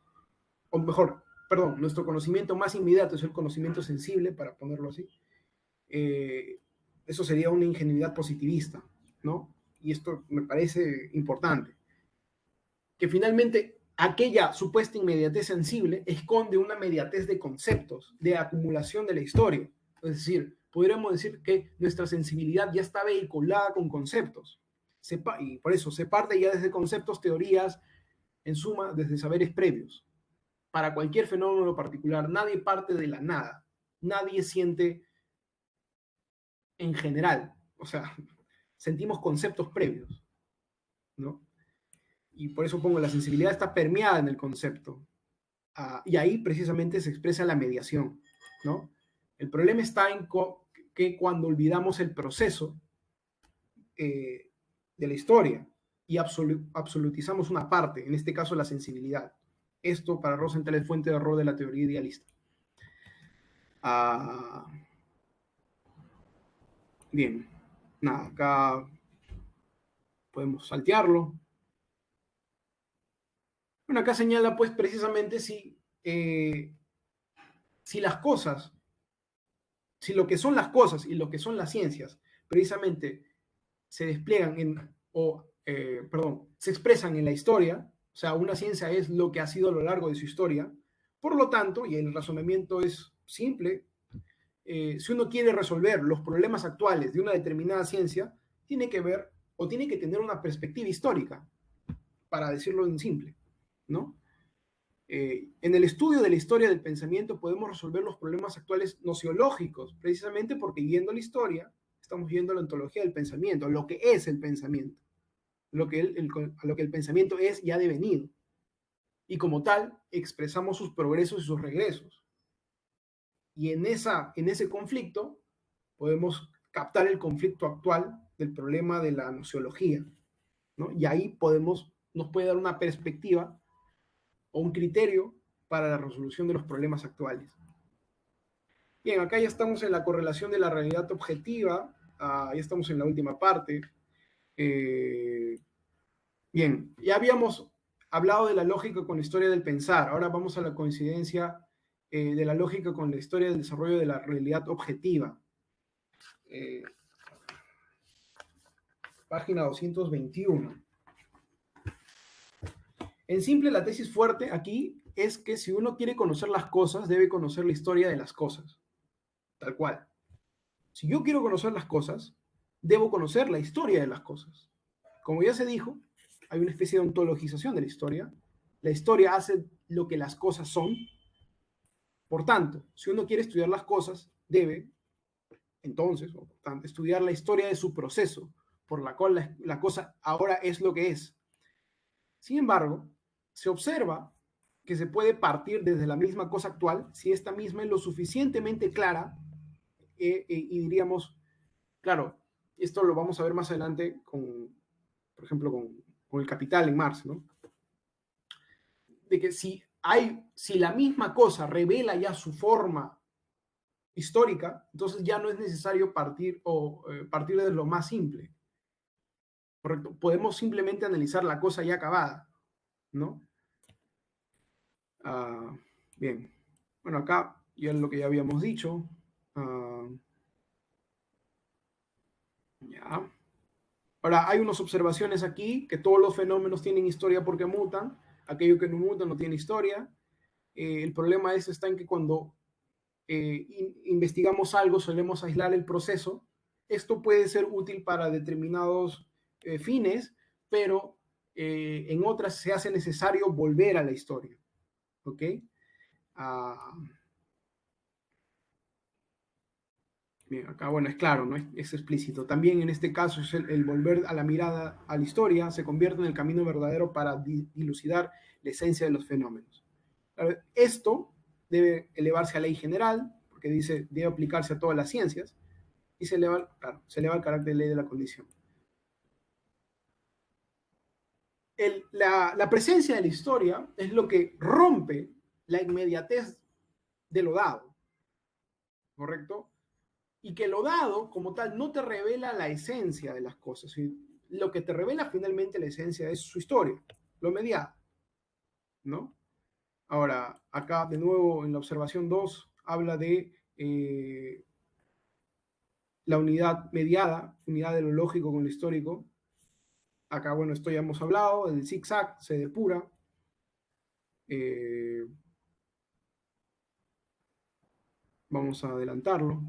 o mejor, perdón, nuestro conocimiento más inmediato es el conocimiento sensible, para ponerlo así, eso sería una ingenuidad positivista, ¿no? Y esto me parece importante, que finalmente aquella supuesta inmediatez sensible esconde una inmediatez de conceptos, de acumulación de la historia. Es decir, podríamos decir que nuestra sensibilidad ya está vehiculada con conceptos, y por eso se parte ya desde conceptos, teorías, en suma, desde saberes previos. Para cualquier fenómeno particular, nadie parte de la nada, nadie siente en general, o sea, sentimos conceptos previos, ¿no? Y por eso pongo, la sensibilidad está permeada en el concepto, y ahí precisamente se expresa la mediación, ¿no? El problema está en que cuando olvidamos el proceso de la historia y absolutizamos una parte, en este caso la sensibilidad. Esto para Rosenthal es fuente de error de la teoría idealista. Bien, nada, acá podemos saltearlo. Bueno, acá señala pues precisamente si las cosas, si lo que son las cosas y lo que son las ciencias, precisamente se despliegan se expresan en la historia, o sea, una ciencia es lo que ha sido a lo largo de su historia, por lo tanto, y el razonamiento es simple, si uno quiere resolver los problemas actuales de una determinada ciencia, tiene que ver o tiene que tener una perspectiva histórica, para decirlo en simple, ¿no? En el estudio de la historia del pensamiento podemos resolver los problemas actuales nociológicos, precisamente porque yendo a la historia, estamos viendo la ontología del pensamiento, lo que es el pensamiento, a lo que el pensamiento es y ha devenido. Y como tal, expresamos sus progresos y sus regresos. Y en ese conflicto podemos captar el conflicto actual del problema de la nociología, ¿no? Y ahí nos puede dar una perspectiva o un criterio para la resolución de los problemas actuales. Bien, acá ya estamos en la correlación de la realidad objetiva, ya estamos en la última parte. Bien, ya habíamos hablado de la lógica con la historia del pensar, ahora vamos a la coincidencia de la lógica con la historia del desarrollo de la realidad objetiva. Página 221. En simple, la tesis fuerte aquí es que si uno quiere conocer las cosas, debe conocer la historia de las cosas. Tal cual. Si yo quiero conocer las cosas, debo conocer la historia de las cosas. Como ya se dijo, hay una especie de ontologización de la historia. La historia hace lo que las cosas son. Por tanto, si uno quiere estudiar las cosas, debe, entonces, o por tanto, estudiar la historia de su proceso, por la cual la cosa ahora es lo que es. Sin embargo, se observa que se puede partir desde la misma cosa actual si esta misma es lo suficientemente clara y diríamos, claro, esto lo vamos a ver más adelante con, por ejemplo, con el Capital en Marx, ¿no? De que si la misma cosa revela ya su forma histórica, entonces ya no es necesario partir de lo más simple, ¿correcto? Podemos simplemente analizar la cosa ya acabada, ¿no? Uh, bien, bueno, acá ya es lo que ya habíamos dicho. Ya. Ahora, hay unas observaciones aquí, que todos los fenómenos tienen historia porque mutan, aquello que no muta no tiene historia. El problema está en que cuando investigamos algo, solemos aislar el proceso. Esto puede ser útil para determinados fines, pero en otras se hace necesario volver a la historia. ¿Ok? Bien, acá, bueno, es claro, ¿no? Es explícito. También en este caso es el volver a la mirada a la historia se convierte en el camino verdadero para dilucidar la esencia de los fenómenos. Esto debe elevarse a ley general, porque dice debe aplicarse a todas las ciencias, y claro, se eleva el carácter de ley de la condición. La presencia de la historia es lo que rompe la inmediatez de lo dado, ¿correcto? Y que lo dado como tal no te revela la esencia de las cosas. Lo que te revela finalmente la esencia es su historia, lo mediado, ¿no? Ahora, acá de nuevo en la observación 2 habla de la unidad mediada, unidad de lo lógico con lo histórico. Acá, bueno, esto ya hemos hablado, el zigzag se depura. Vamos a adelantarlo.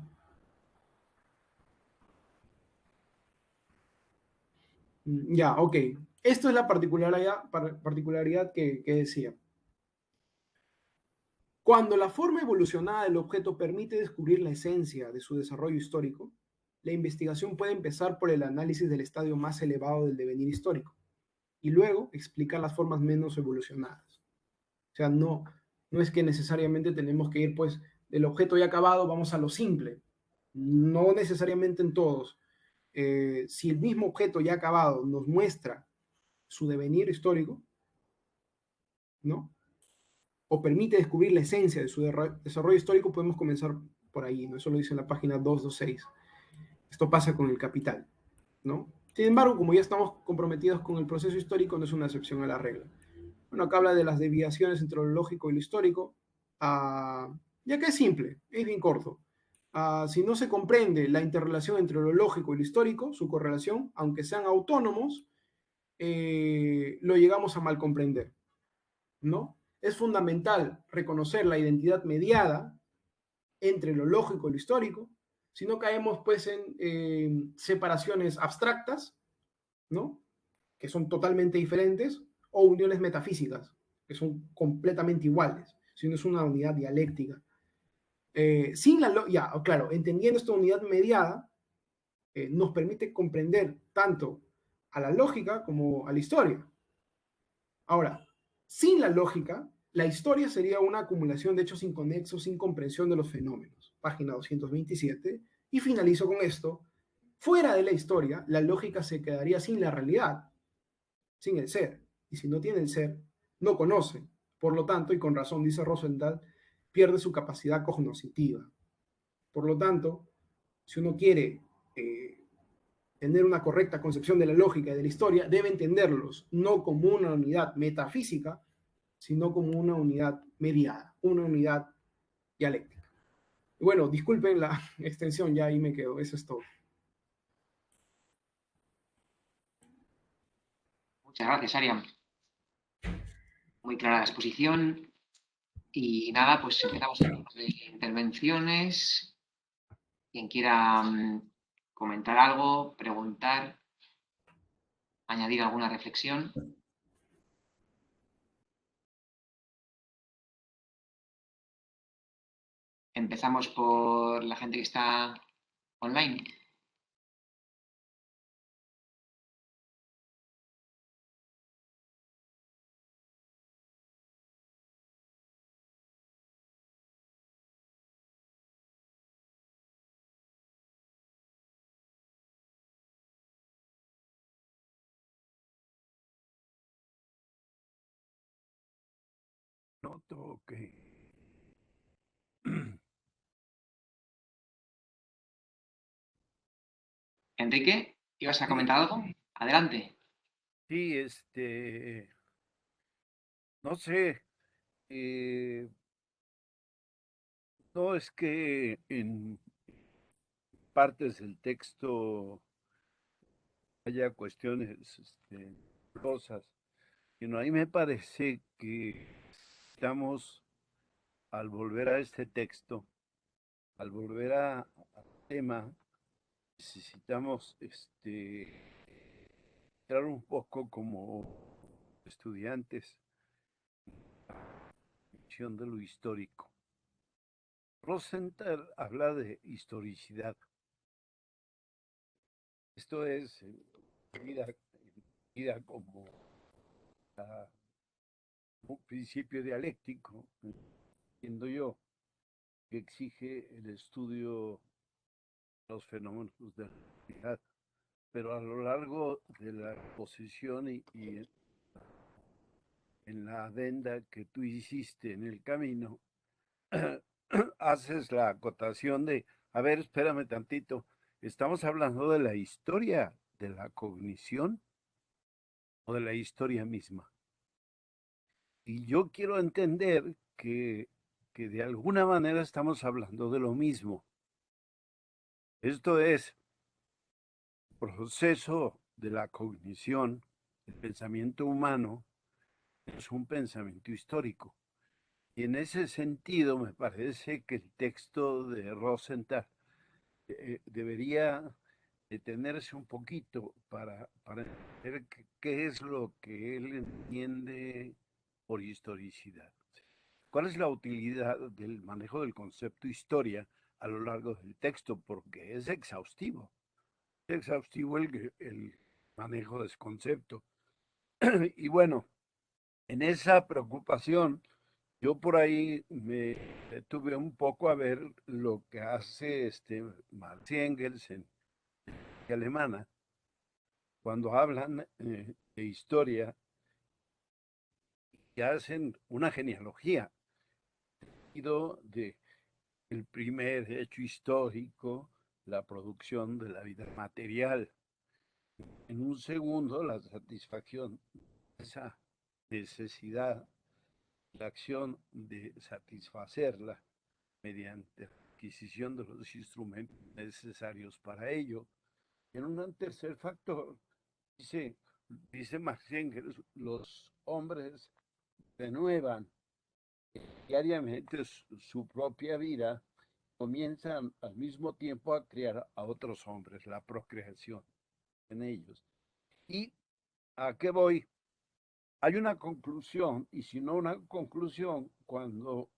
Ya, ok. Esto es la particularidad que decía. Cuando la forma evolucionada del objeto permite descubrir la esencia de su desarrollo histórico, la investigación puede empezar por el análisis del estadio más elevado del devenir histórico y luego explicar las formas menos evolucionadas. O sea, no es que necesariamente tenemos que ir, pues, del objeto ya acabado, vamos a lo simple. No necesariamente en todos. Si el mismo objeto ya acabado nos muestra su devenir histórico, ¿no? O permite descubrir la esencia de su desarrollo histórico, podemos comenzar por ahí, ¿no? Eso lo dice en la página 226. Esto pasa con el Capital, ¿no? Sin embargo, como ya estamos comprometidos con el proceso histórico, no es una excepción a la regla. Bueno, acá habla de las desviaciones entre lo lógico y lo histórico, ya que es simple, es bien corto. Si no se comprende la interrelación entre lo lógico y lo histórico, su correlación, aunque sean autónomos, lo llegamos a mal comprender, ¿no? Es fundamental reconocer la identidad mediada entre lo lógico y lo histórico, si no caemos pues en separaciones abstractas, ¿no? Que son totalmente diferentes, o uniones metafísicas, que son completamente iguales, sino es una unidad dialéctica. Claro, entendiendo esta unidad mediada, nos permite comprender tanto a la lógica como a la historia. Ahora, sin la lógica, la historia sería una acumulación de hechos inconexos sin comprensión de los fenómenos. Página 227. Y finalizo con esto. Fuera de la historia, la lógica se quedaría sin la realidad, sin el ser. Y si no tiene el ser, no conoce. Por lo tanto, y con razón dice Rosenthal, pierde su capacidad cognoscitiva. Por lo tanto, si uno quiere tener una correcta concepción de la lógica y de la historia, debe entenderlos no como una unidad metafísica, sino como una unidad mediada, una unidad dialéctica. Y bueno, disculpen la extensión, ya ahí me quedo, eso es todo.
Muchas gracias, Ariam. Muy clara la exposición. Y nada, pues empezamos con las intervenciones. Quien quiera comentar algo, preguntar, añadir alguna reflexión. Empezamos por la gente que está online.
Noto que
Enrique, ¿ibas a
sí,
comentar algo? Adelante.
sí, no sé, no es que en partes del texto haya cuestiones, rosas, sino a mí me parece que estamos, al volver a este texto, al volver al tema, necesitamos, entrar un poco como estudiantes en de lo histórico. Rosenthal habla de historicidad. Esto es vida como un principio dialéctico, entiendo yo, que exige el estudio de los fenómenos de la realidad. Pero a lo largo de la exposición y en la adenda que tú hiciste en el camino, haces la acotación de, a ver, espérame tantito, ¿estamos hablando de la historia de la cognición o de la historia misma? Y yo quiero entender que de alguna manera estamos hablando de lo mismo. Esto es proceso de la cognición, el pensamiento humano es un pensamiento histórico. Y en ese sentido me parece que el texto de Rosenthal debería detenerse un poquito para entender qué es lo que él entiende por historicidad. ¿Cuál es la utilidad del manejo del concepto historia a lo largo del texto? Porque es exhaustivo. Es exhaustivo el manejo de ese concepto. Y bueno, en esa preocupación, yo por ahí me detuve un poco a ver lo que hace Marx y Engels en alemana cuando hablan de historia y hacen una genealogía de el primer hecho histórico, la producción de la vida material. En un segundo, la satisfacción de esa necesidad, la acción de satisfacerla mediante la adquisición de los instrumentos necesarios para ello. En un tercer factor, dice, dice Marx Engels, los hombres renuevan diariamente su propia vida, comienzan al mismo tiempo a crear a otros hombres, la procreación en ellos. ¿Y a qué voy? Hay una conclusión, y si no una conclusión, cuando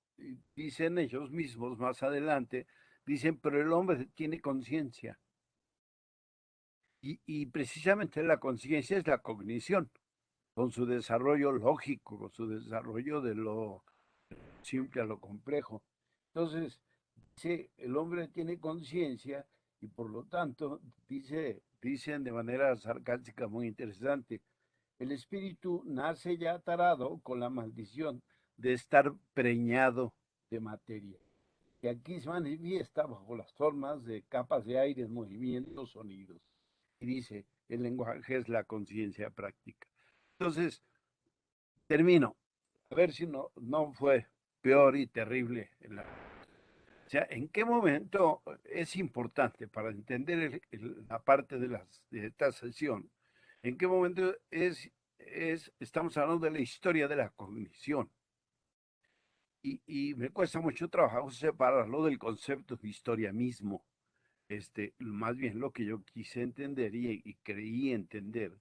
dicen ellos mismos más adelante, dicen, pero el hombre tiene conciencia. Y precisamente la conciencia es la cognición, con su desarrollo lógico, con su desarrollo de lo simple a lo complejo. Entonces, dice, el hombre tiene conciencia y por lo tanto, dicen de manera sarcástica muy interesante, el espíritu nace ya tarado con la maldición de estar preñado de materia. Y aquí se manifiesta bajo las formas de capas de aire, movimientos, sonidos. Y dice, el lenguaje es la conciencia práctica. Entonces, termino. A ver si no fue peor y terrible. O sea, ¿en qué momento es importante para entender la parte de esta sesión? ¿En qué momento estamos hablando de la historia de la cognición? Y me cuesta mucho trabajo separarlo del concepto de historia mismo. Más bien lo que yo quise entender y creí entender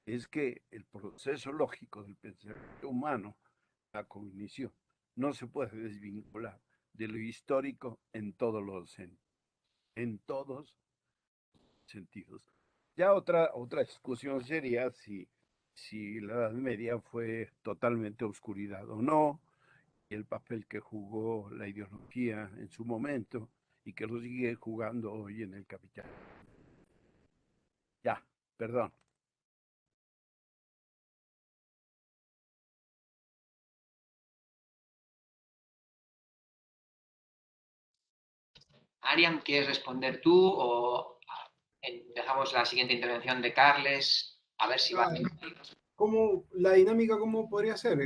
es que el proceso lógico del pensamiento humano, la cognición, no se puede desvincular de lo histórico en todos sentidos. Ya otra discusión sería si la Edad Media fue totalmente oscuridad o no, y el papel que jugó la ideología en su momento y que lo sigue jugando hoy en el capital. Ya, perdón.
Ariam, ¿quieres responder tú o dejamos la siguiente intervención de Carles? A ver si va.
Ah, la dinámica, ¿cómo podría ser?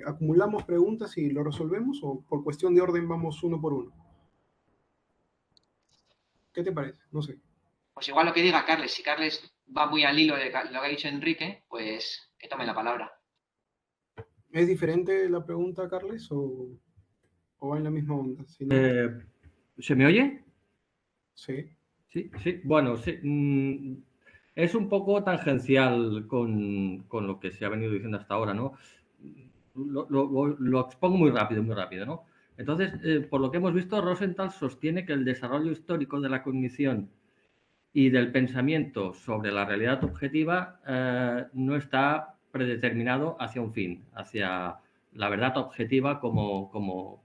¿Acumulamos preguntas y lo resolvemos o por cuestión de orden vamos uno por uno? ¿Qué te parece? No sé.
Pues igual lo que diga Carles, si Carles va muy al hilo de lo que ha dicho Enrique, pues que tome la palabra.
¿Es diferente la pregunta, Carles, o va en la misma onda? Si no,
¿Se me oye?
sí.
Sí, sí. Bueno, sí. Es un poco tangencial con lo que se ha venido diciendo hasta ahora, ¿no? Lo expongo muy rápido, ¿no? Entonces, por lo que hemos visto, Rosenthal sostiene que el desarrollo histórico de la cognición y del pensamiento sobre la realidad objetiva no está predeterminado hacia un fin, hacia la verdad objetiva como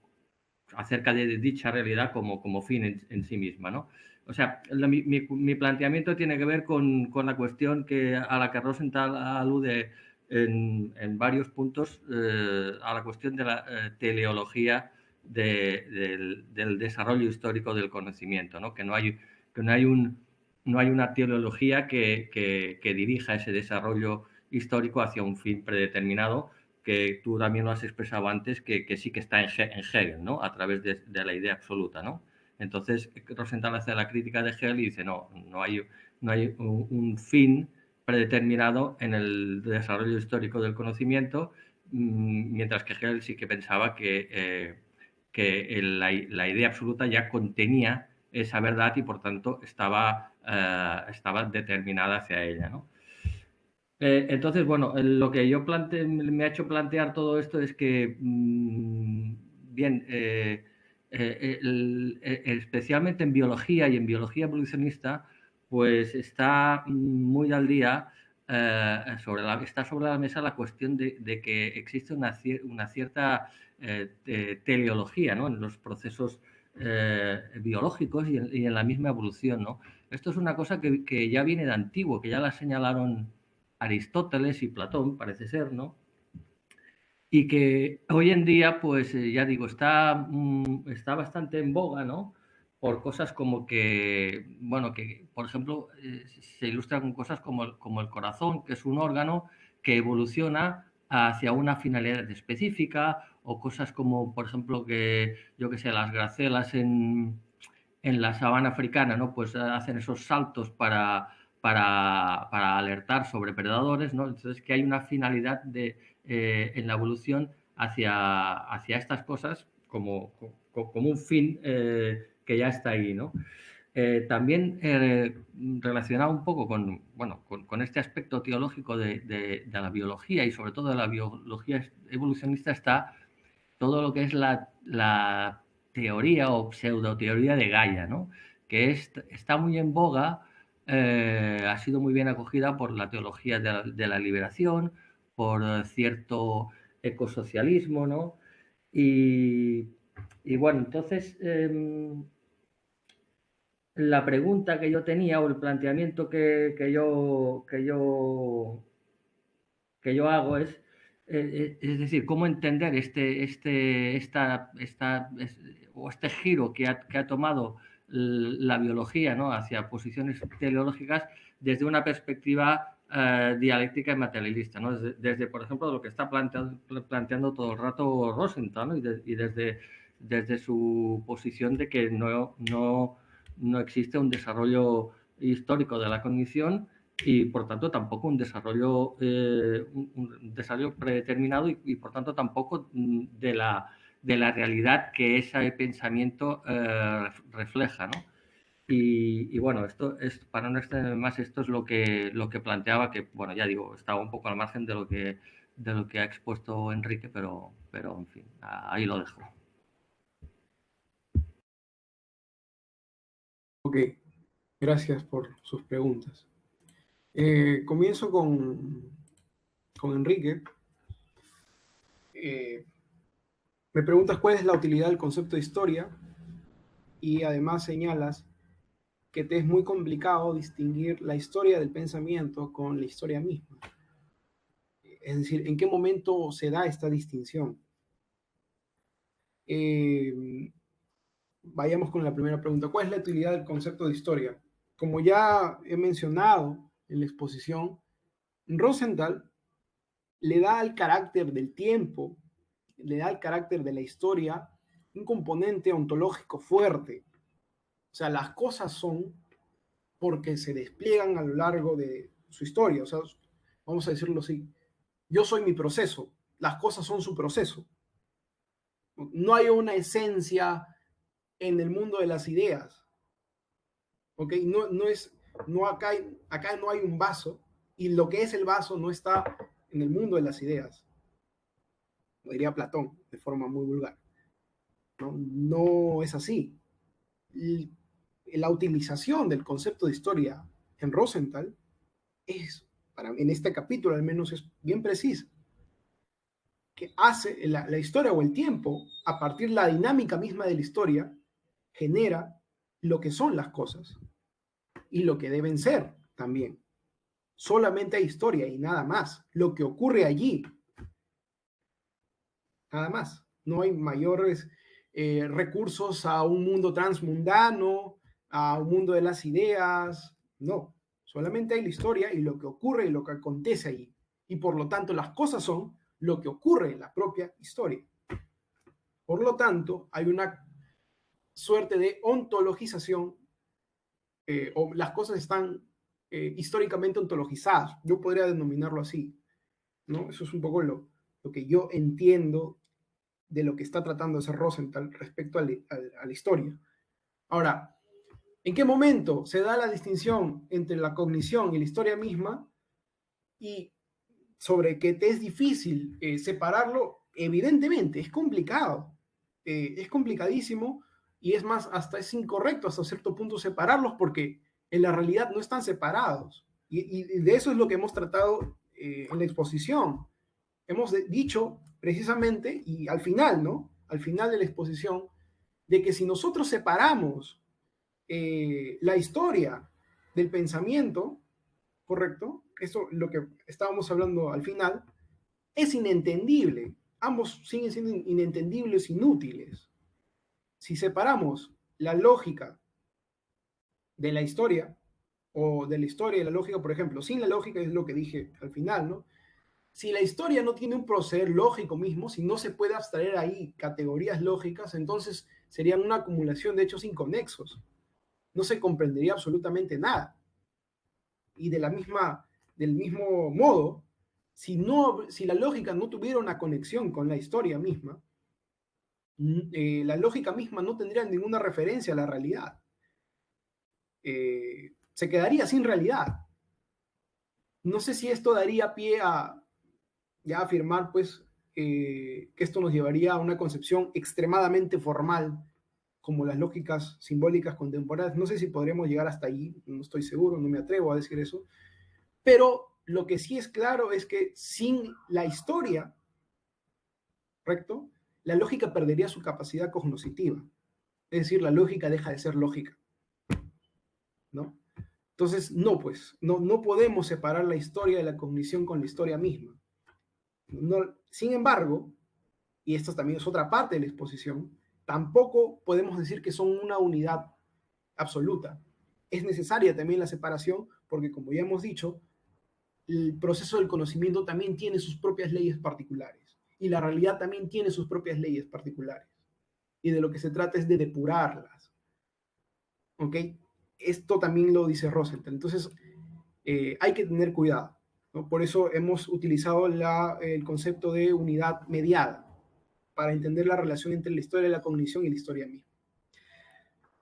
acerca de dicha realidad como fin en sí misma, ¿no? O sea, mi planteamiento tiene que ver con la cuestión a la que Rosenthal alude en varios puntos, a la cuestión de la teleología del desarrollo histórico del conocimiento, ¿no? Que no hay una teleología que dirija ese desarrollo histórico hacia un fin predeterminado, que tú también lo has expresado antes, que sí que está en Hegel, ¿no? A través de la idea absoluta, ¿no? Entonces, Rosenthal hace la crítica de Hegel y dice, no hay un fin predeterminado en el desarrollo histórico del conocimiento, mientras que Hegel sí que pensaba que la idea absoluta ya contenía esa verdad y, por tanto, estaba determinada hacia ella, ¿no? Entonces, bueno, lo que me ha hecho plantear todo esto es que, bien, especialmente en biología y en biología evolucionista, pues está muy al día, está sobre la mesa la cuestión de que existe una cierta teleología, ¿no? En los procesos biológicos y en la misma evolución, ¿no? Esto es una cosa que ya viene de antiguo, que ya la señalaron Aristóteles y Platón, parece ser, ¿no? Y que hoy en día, pues ya digo, está bastante en boga, ¿no? Por cosas como que, bueno, que por ejemplo se ilustra con cosas como el corazón, que es un órgano que evoluciona hacia una finalidad específica, o cosas como, por ejemplo, que yo que sé, las gacelas en la sabana africana, ¿no? Pues hacen esos saltos para alertar sobre predadores, ¿no? Entonces, que hay una finalidad en la evolución hacia estas cosas como un fin que ya está ahí, ¿no? También relacionado un poco con este aspecto teológico de la biología y sobre todo de la biología evolucionista está todo lo que es la teoría o pseudoteoría de Gaia, ¿no? Que está muy en boga, ha sido muy bien acogida por la teología de la liberación, por cierto ecosocialismo, ¿no? Y, y bueno, entonces la pregunta que yo tenía o el planteamiento que yo hago es decir, cómo entender este giro que ha tomado la biología, ¿no? Hacia posiciones teleológicas desde una perspectiva dialéctica y materialista, ¿no? Desde, por ejemplo, lo que está planteando todo el rato Rosenthal, ¿no? Y desde su posición de que no existe un desarrollo histórico de la cognición y por tanto tampoco un desarrollo predeterminado y por tanto tampoco de la realidad que ese pensamiento refleja, ¿no? Y bueno, esto es, para no extenderme más, esto es lo que planteaba, que bueno, ya digo, estaba un poco al margen de lo que ha expuesto Enrique, pero en fin, ahí lo dejo.
Ok, gracias por sus preguntas. Comienzo con Enrique. Me preguntas cuál es la utilidad del concepto de historia y además señalas que te es muy complicado distinguir la historia del pensamiento con la historia misma. Es decir, ¿en qué momento se da esta distinción? Vayamos con la primera pregunta. ¿Cuál es la utilidad del concepto de historia? Como ya he mencionado en la exposición, Rosenthal le da al carácter del tiempo, le da al carácter de la historia un componente ontológico fuerte. O sea, las cosas son porque se despliegan a lo largo de su historia. O sea, vamos a decirlo así, yo soy mi proceso, las cosas son su proceso. No hay una esencia en el mundo de las ideas. ¿Ok? Acá no hay un vaso y lo que es el vaso no está en el mundo de las ideas. Lo diría Platón de forma muy vulgar. No es así. La utilización del concepto de historia en Rosenthal es, en este capítulo al menos, es bien precisa. Que hace la historia o el tiempo, a partir de la dinámica misma de la historia, genera lo que son las cosas y lo que deben ser también. Solamente hay historia y nada más. Lo que ocurre allí, nada más. No hay mayores recursos a un mundo transmundano, a un mundo de las ideas. No, solamente hay la historia y lo que ocurre y lo que acontece allí. Y por lo tanto las cosas son lo que ocurre en la propia historia. Por lo tanto, hay una suerte de ontologización, o las cosas están históricamente ontologizadas. Yo podría denominarlo así, ¿no? Eso es un poco lo que yo entiendo de lo que está tratando de hacer Rosenthal respecto a la historia. Ahora, ¿en qué momento se da la distinción entre la cognición y la historia misma? Y sobre que te es difícil separarlo, evidentemente, es complicado. Es complicadísimo y es más, hasta es incorrecto hasta cierto punto separarlos porque en la realidad no están separados. Y de eso es lo que hemos tratado en la exposición. Hemos dicho precisamente, y al final, ¿no? Al final de la exposición, de que si nosotros separamos la historia del pensamiento, ¿correcto? Eso, lo que estábamos hablando al final, es inentendible. Ambos siguen siendo inentendibles, inútiles. Si separamos la lógica de la historia, o de la historia y la lógica, por ejemplo, sin la lógica es lo que dije al final, ¿no? Si la historia no tiene un proceder lógico mismo, si no se puede abstraer ahí categorías lógicas, entonces serían una acumulación de hechos inconexos. No se comprendería absolutamente nada. Y del mismo modo, si la lógica no tuviera una conexión con la historia misma, la lógica misma no tendría ninguna referencia a la realidad. Se quedaría sin realidad. No sé si esto daría pie a ya afirmar, pues, que esto nos llevaría a una concepción extremadamente formal, como las lógicas simbólicas contemporáneas. No sé si podremos llegar hasta allí, no estoy seguro, no me atrevo a decir eso, pero lo que sí es claro es que sin la historia, ¿correcto? La lógica perdería su capacidad cognoscitiva. Es decir, la lógica deja de ser lógica, ¿no? Entonces, no, pues, no podemos separar la historia de la cognición con la historia misma. No, sin embargo, y esto también es otra parte de la exposición, tampoco podemos decir que son una unidad absoluta. Es necesaria también la separación porque, como ya hemos dicho, el proceso del conocimiento también tiene sus propias leyes particulares y la realidad también tiene sus propias leyes particulares. Y de lo que se trata es de depurarlas. ¿Ok? Esto también lo dice Rosenthal. Entonces, hay que tener cuidado, ¿no? Por eso hemos utilizado el concepto de unidad mediada, para entender la relación entre la historia de la cognición y la historia misma.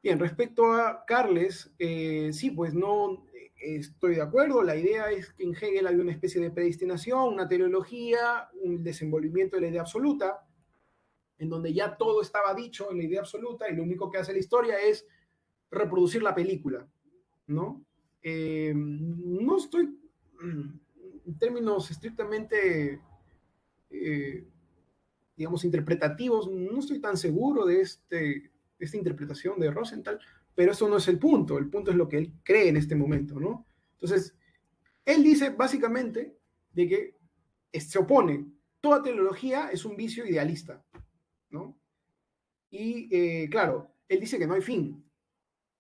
Bien, respecto a Carles, sí, pues no estoy de acuerdo. La idea es que en Hegel hay una especie de predestinación, una teleología, un desenvolvimiento de la idea absoluta, en donde ya todo estaba dicho en la idea absoluta y lo único que hace la historia es reproducir la película, ¿no? No estoy, en términos estrictamente, eh, digamos, interpretativos, no estoy tan seguro de esta interpretación de Rosenthal, pero eso no es el punto es lo que él cree en este momento, ¿no? Entonces, él dice básicamente de que se opone, toda teleología es un vicio idealista, ¿no? Y claro, él dice que no hay fin,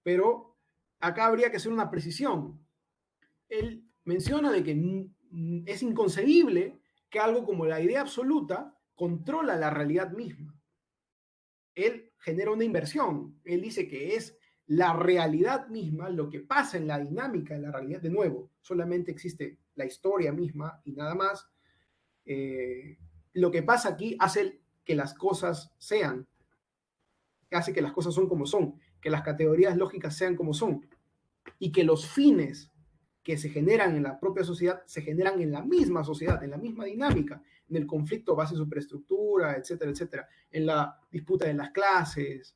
pero acá habría que hacer una precisión. Él menciona de que es inconcebible que algo como la idea absoluta controla la realidad misma. Él genera una inversión. Él dice que es la realidad misma, lo que pasa en la dinámica de la realidad. De nuevo, solamente existe la historia misma y nada más. Lo que pasa aquí hace que las cosas sean, hace que las cosas son como son, que las categorías lógicas sean como son y que los fines que se generan en la propia sociedad se generan en la misma sociedad, en la misma dinámica, en el conflicto base-superestructura, etcétera, etcétera, en la disputa de las clases.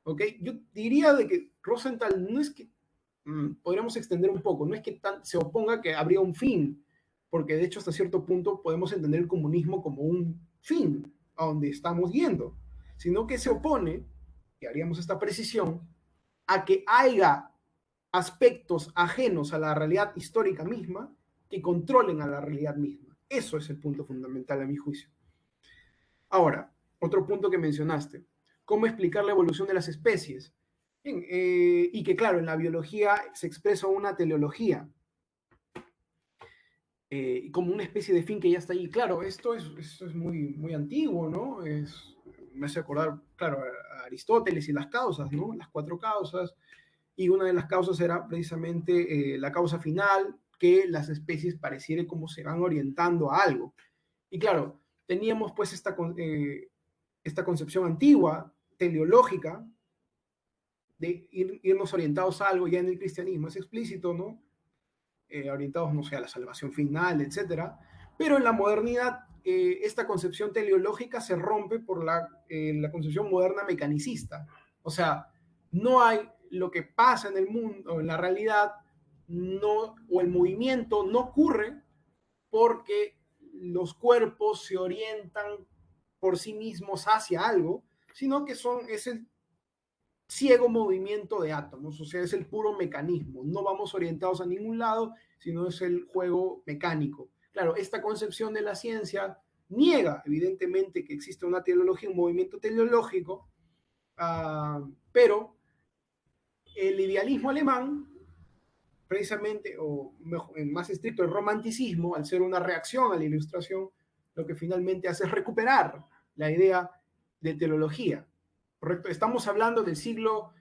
¿Ok? Yo diría de que Rosenthal no es que, podríamos extender un poco, no es que se oponga que habría un fin, porque de hecho hasta cierto punto podemos entender el comunismo como un fin a donde estamos yendo, sino que se opone, y haríamos esta precisión, a que haya aspectos ajenos a la realidad histórica misma que controlen a la realidad misma. Eso es el punto fundamental a mi juicio. Ahora, otro punto que mencionaste, ¿cómo explicar la evolución de las especies? Bien, y que claro, en la biología se expresa una teleología, como una especie de fin que ya está ahí. Claro, esto es muy, muy antiguo, ¿no? Me hace acordar, claro, a Aristóteles y las causas, ¿no? Las cuatro causas, y una de las causas era precisamente la causa final, que las especies pareciera como se van orientando a algo. Y claro, teníamos pues esta concepción antigua, teleológica, de irnos orientados a algo ya en el cristianismo, es explícito, ¿no? Orientados, no sé, a la salvación final, etcétera. Pero en la modernidad, esta concepción teleológica se rompe por la concepción moderna mecanicista. O sea, no hay lo que pasa en el mundo, en la realidad, no, o el movimiento no ocurre porque los cuerpos se orientan por sí mismos hacia algo, sino que es el ciego movimiento de átomos, o sea, es el puro mecanismo. No vamos orientados a ningún lado, sino es el juego mecánico. Claro, esta concepción de la ciencia niega, evidentemente, que existe una teleología, un movimiento teleológico, pero el idealismo alemán, precisamente, o mejor, en más estricto, el romanticismo, al ser una reacción a la ilustración, lo que finalmente hace es recuperar la idea de teleología. ¿Correcto? Estamos hablando del siglo,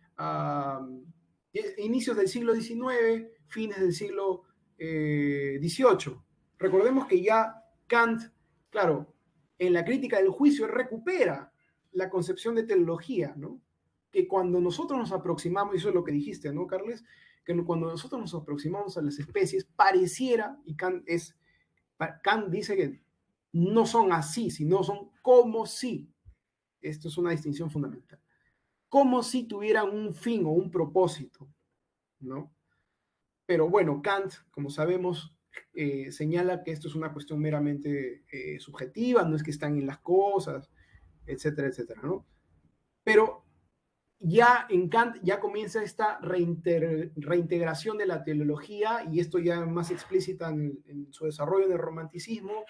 inicios del siglo XIX, fines del siglo XVIII. Recordemos que ya Kant, claro, en la crítica del juicio recupera la concepción de teleología, ¿no? Que cuando nosotros nos aproximamos, y eso es lo que dijiste, ¿no, Carles? Que cuando nosotros nos aproximamos a las especies, pareciera, y Kant dice que no son así, sino son como si. Esto es una distinción fundamental. Como si tuvieran un fin o un propósito, ¿no? Pero bueno, Kant, como sabemos, señala que esto es una cuestión meramente subjetiva, no es que están en las cosas, etcétera, etcétera, ¿no? Pero ya en Kant ya comienza esta reintegración de la teleología, y esto ya más explícita en su desarrollo en el romanticismo,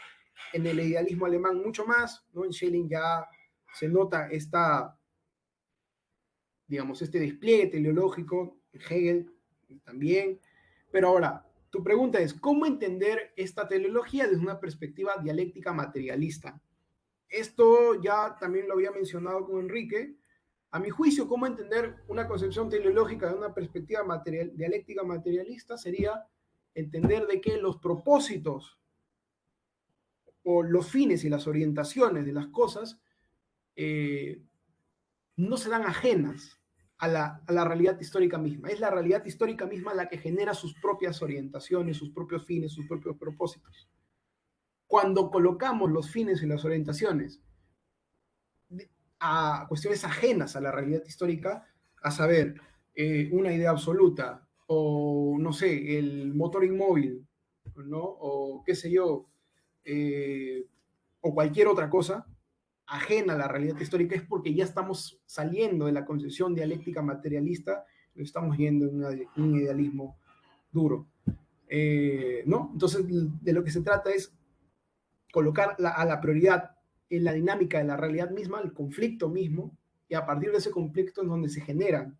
en el idealismo alemán mucho más, ¿no? En Schelling ya se nota digamos, este despliegue teleológico, en Hegel también. Pero ahora, tu pregunta es, ¿cómo entender esta teleología desde una perspectiva dialéctica materialista? Esto ya también lo había mencionado con Enrique. A mi juicio, cómo entender una concepción teleológica de una perspectiva dialéctica materialista sería entender de que los propósitos o los fines y las orientaciones de las cosas no serán ajenas a la realidad histórica misma. Es la realidad histórica misma la que genera sus propias orientaciones, sus propios fines, sus propios propósitos. Cuando colocamos los fines y las orientaciones a cuestiones ajenas a la realidad histórica, a saber, una idea absoluta, o no sé, el motor inmóvil, ¿no? O qué sé yo, o cualquier otra cosa ajena a la realidad histórica, es porque ya estamos saliendo de la concepción dialéctica materialista, estamos yendo en un idealismo duro, ¿no? Entonces, de lo que se trata es colocar a la prioridad en la dinámica de la realidad misma, el conflicto mismo, y a partir de ese conflicto es donde se genera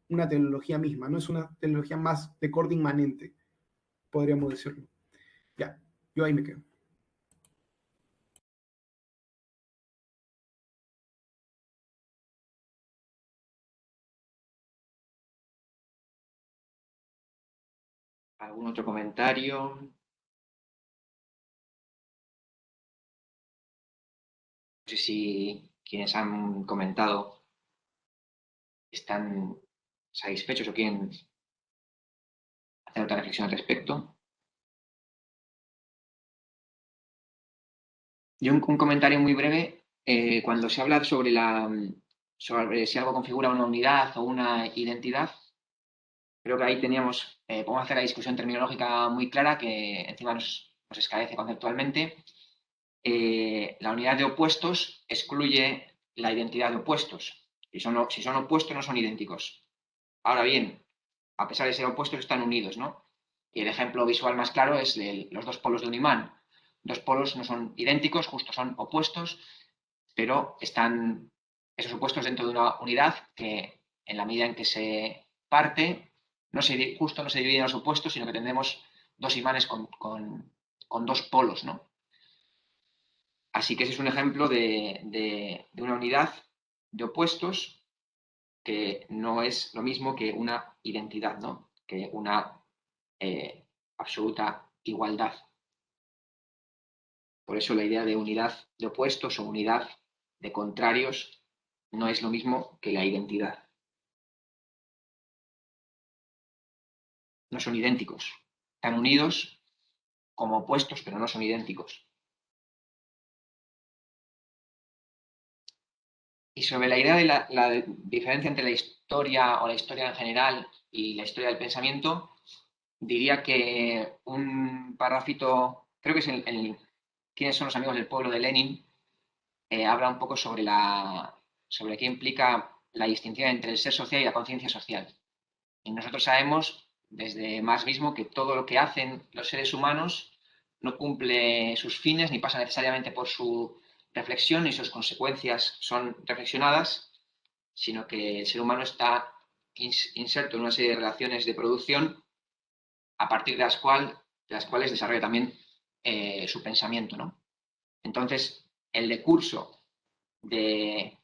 una tecnología misma, no es una tecnología más de corte inmanente, podríamos decirlo. Ya, yo ahí me quedo.
¿Algún otro comentario? No sé si quienes han comentado están satisfechos o quieren hacer otra reflexión al respecto. Yo un comentario muy breve. Cuando se habla sobre si algo configura una unidad o una identidad, creo que ahí podemos hacer la discusión terminológica muy clara que encima nos esclarece conceptualmente. La unidad de opuestos excluye la identidad de opuestos. Si son opuestos, no son idénticos. Ahora bien, a pesar de ser opuestos, están unidos, ¿no? Y el ejemplo visual más claro es los dos polos de un imán. Dos polos no son idénticos, justo son opuestos, pero están esos opuestos dentro de una unidad que, en la medida en que se parte, justo no se dividen los opuestos, sino que tendremos dos imanes con dos polos, ¿no? Así que ese es un ejemplo de una unidad de opuestos que no es lo mismo que una identidad, ¿no? Que una absoluta igualdad. Por eso la idea de unidad de opuestos o unidad de contrarios no es lo mismo que la identidad. No son idénticos. Están unidos como opuestos, pero no son idénticos. Y sobre la idea de la diferencia entre la historia o la historia en general y la historia del pensamiento, diría que un parrafito, creo que es ¿Quiénes son los amigos del pueblo de Lenin? Habla un poco sobre qué implica la distinción entre el ser social y la conciencia social. Y nosotros sabemos desde Marx mismo que todo lo que hacen los seres humanos no cumple sus fines ni pasa necesariamente por su reflexión y sus consecuencias son reflexionadas, sino que el ser humano está inserto en una serie de relaciones de producción a partir de las cuales desarrolla también su pensamiento, ¿no? Entonces, el decurso de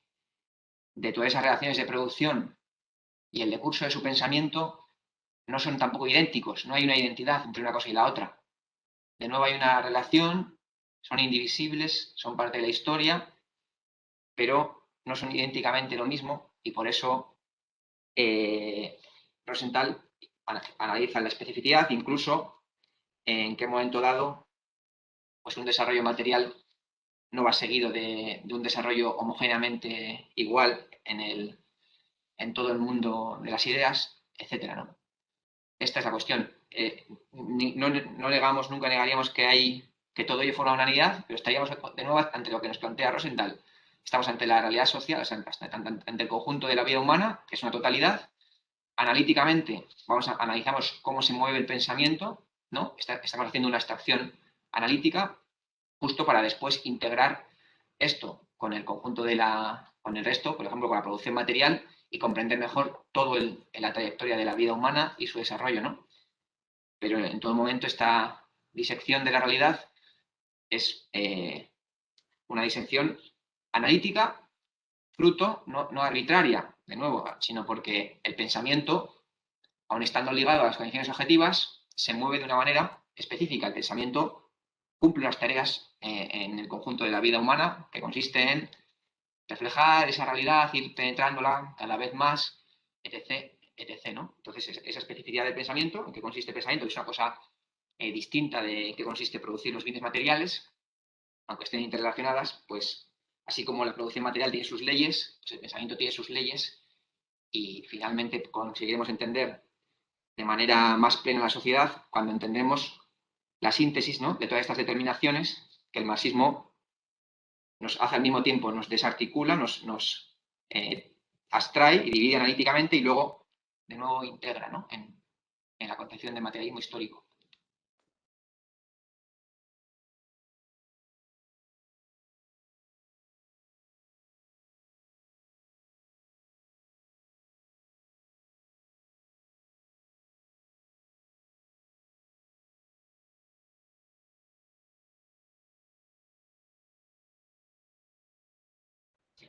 todas esas relaciones de producción y el decurso de su pensamiento no son tampoco idénticos, no hay una identidad entre una cosa y la otra. De nuevo hay una relación, son indivisibles, son parte de la historia, pero no son idénticamente lo mismo y por eso Rosenthal analiza la especificidad, incluso en qué momento dado pues un desarrollo material no va seguido de un desarrollo homogéneamente igual en todo el mundo de las ideas, etcétera, ¿no? Esta es la cuestión. No negamos, nunca negaríamos que todo ello fuera una unidad, pero estaríamos de nuevo ante lo que nos plantea Rosenthal. Estamos ante la realidad social, o sea, ante el conjunto de la vida humana, que es una totalidad. Analíticamente, analizamos cómo se mueve el pensamiento, ¿no? Estamos haciendo una extracción analítica justo para después integrar esto con el conjunto con el resto, por ejemplo, con la producción material y comprender mejor todo la trayectoria de la vida humana y su desarrollo, ¿no? Pero en todo momento esta disección de la realidad es una disección analítica, fruto, no arbitraria, de nuevo, sino porque el pensamiento, aun estando ligado a las condiciones objetivas, se mueve de una manera específica. El pensamiento cumple unas tareas en el conjunto de la vida humana que consiste en reflejar esa realidad, ir penetrándola cada vez más, etc., etc., ¿no? Entonces, esa especificidad del pensamiento, en qué consiste el pensamiento, que es una cosa distinta de en qué consiste producir los bienes materiales, aunque estén interrelacionadas, pues así como la producción material tiene sus leyes, pues el pensamiento tiene sus leyes y finalmente conseguiremos entender de manera más plena la sociedad cuando entendemos la síntesis, ¿no?, de todas estas determinaciones que el marxismo nos hace al mismo tiempo, nos desarticula, nos abstrae y divide analíticamente y luego de nuevo integra, ¿no?, en la concepción de materialismo histórico.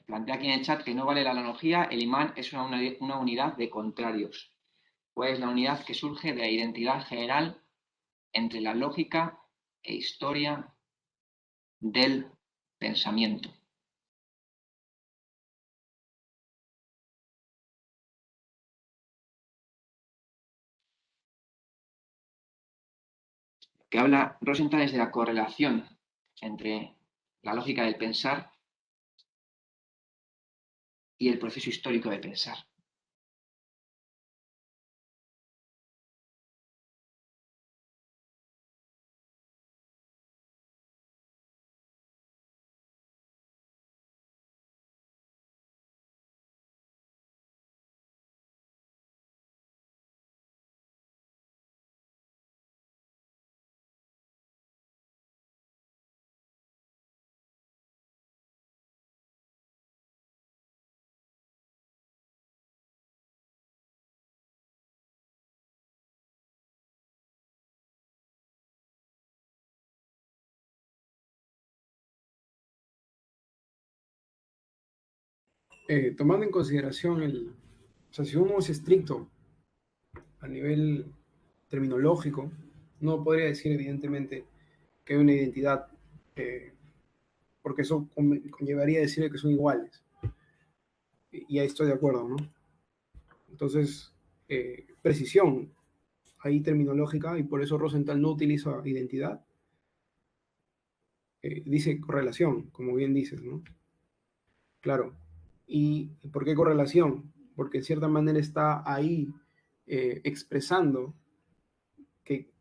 Plantea aquí en el chat que no vale la analogía, el imán es una unidad de contrarios. ¿Cuál es la unidad que surge de la identidad general entre la lógica e historia del pensamiento? Que habla Rosenthal es de la correlación entre la lógica del pensar y el proceso histórico de pensar.
Tomando en consideración o sea, si uno es estricto a nivel terminológico, no podría decir evidentemente que hay una identidad, porque eso conllevaría a decir que son iguales. Y ahí estoy de acuerdo, ¿no? Entonces, precisión ahí terminológica, y por eso Rosenthal no utiliza identidad, dice correlación, como bien dices, ¿no? Claro. ¿Y por qué correlación? Porque en cierta manera está ahí expresando que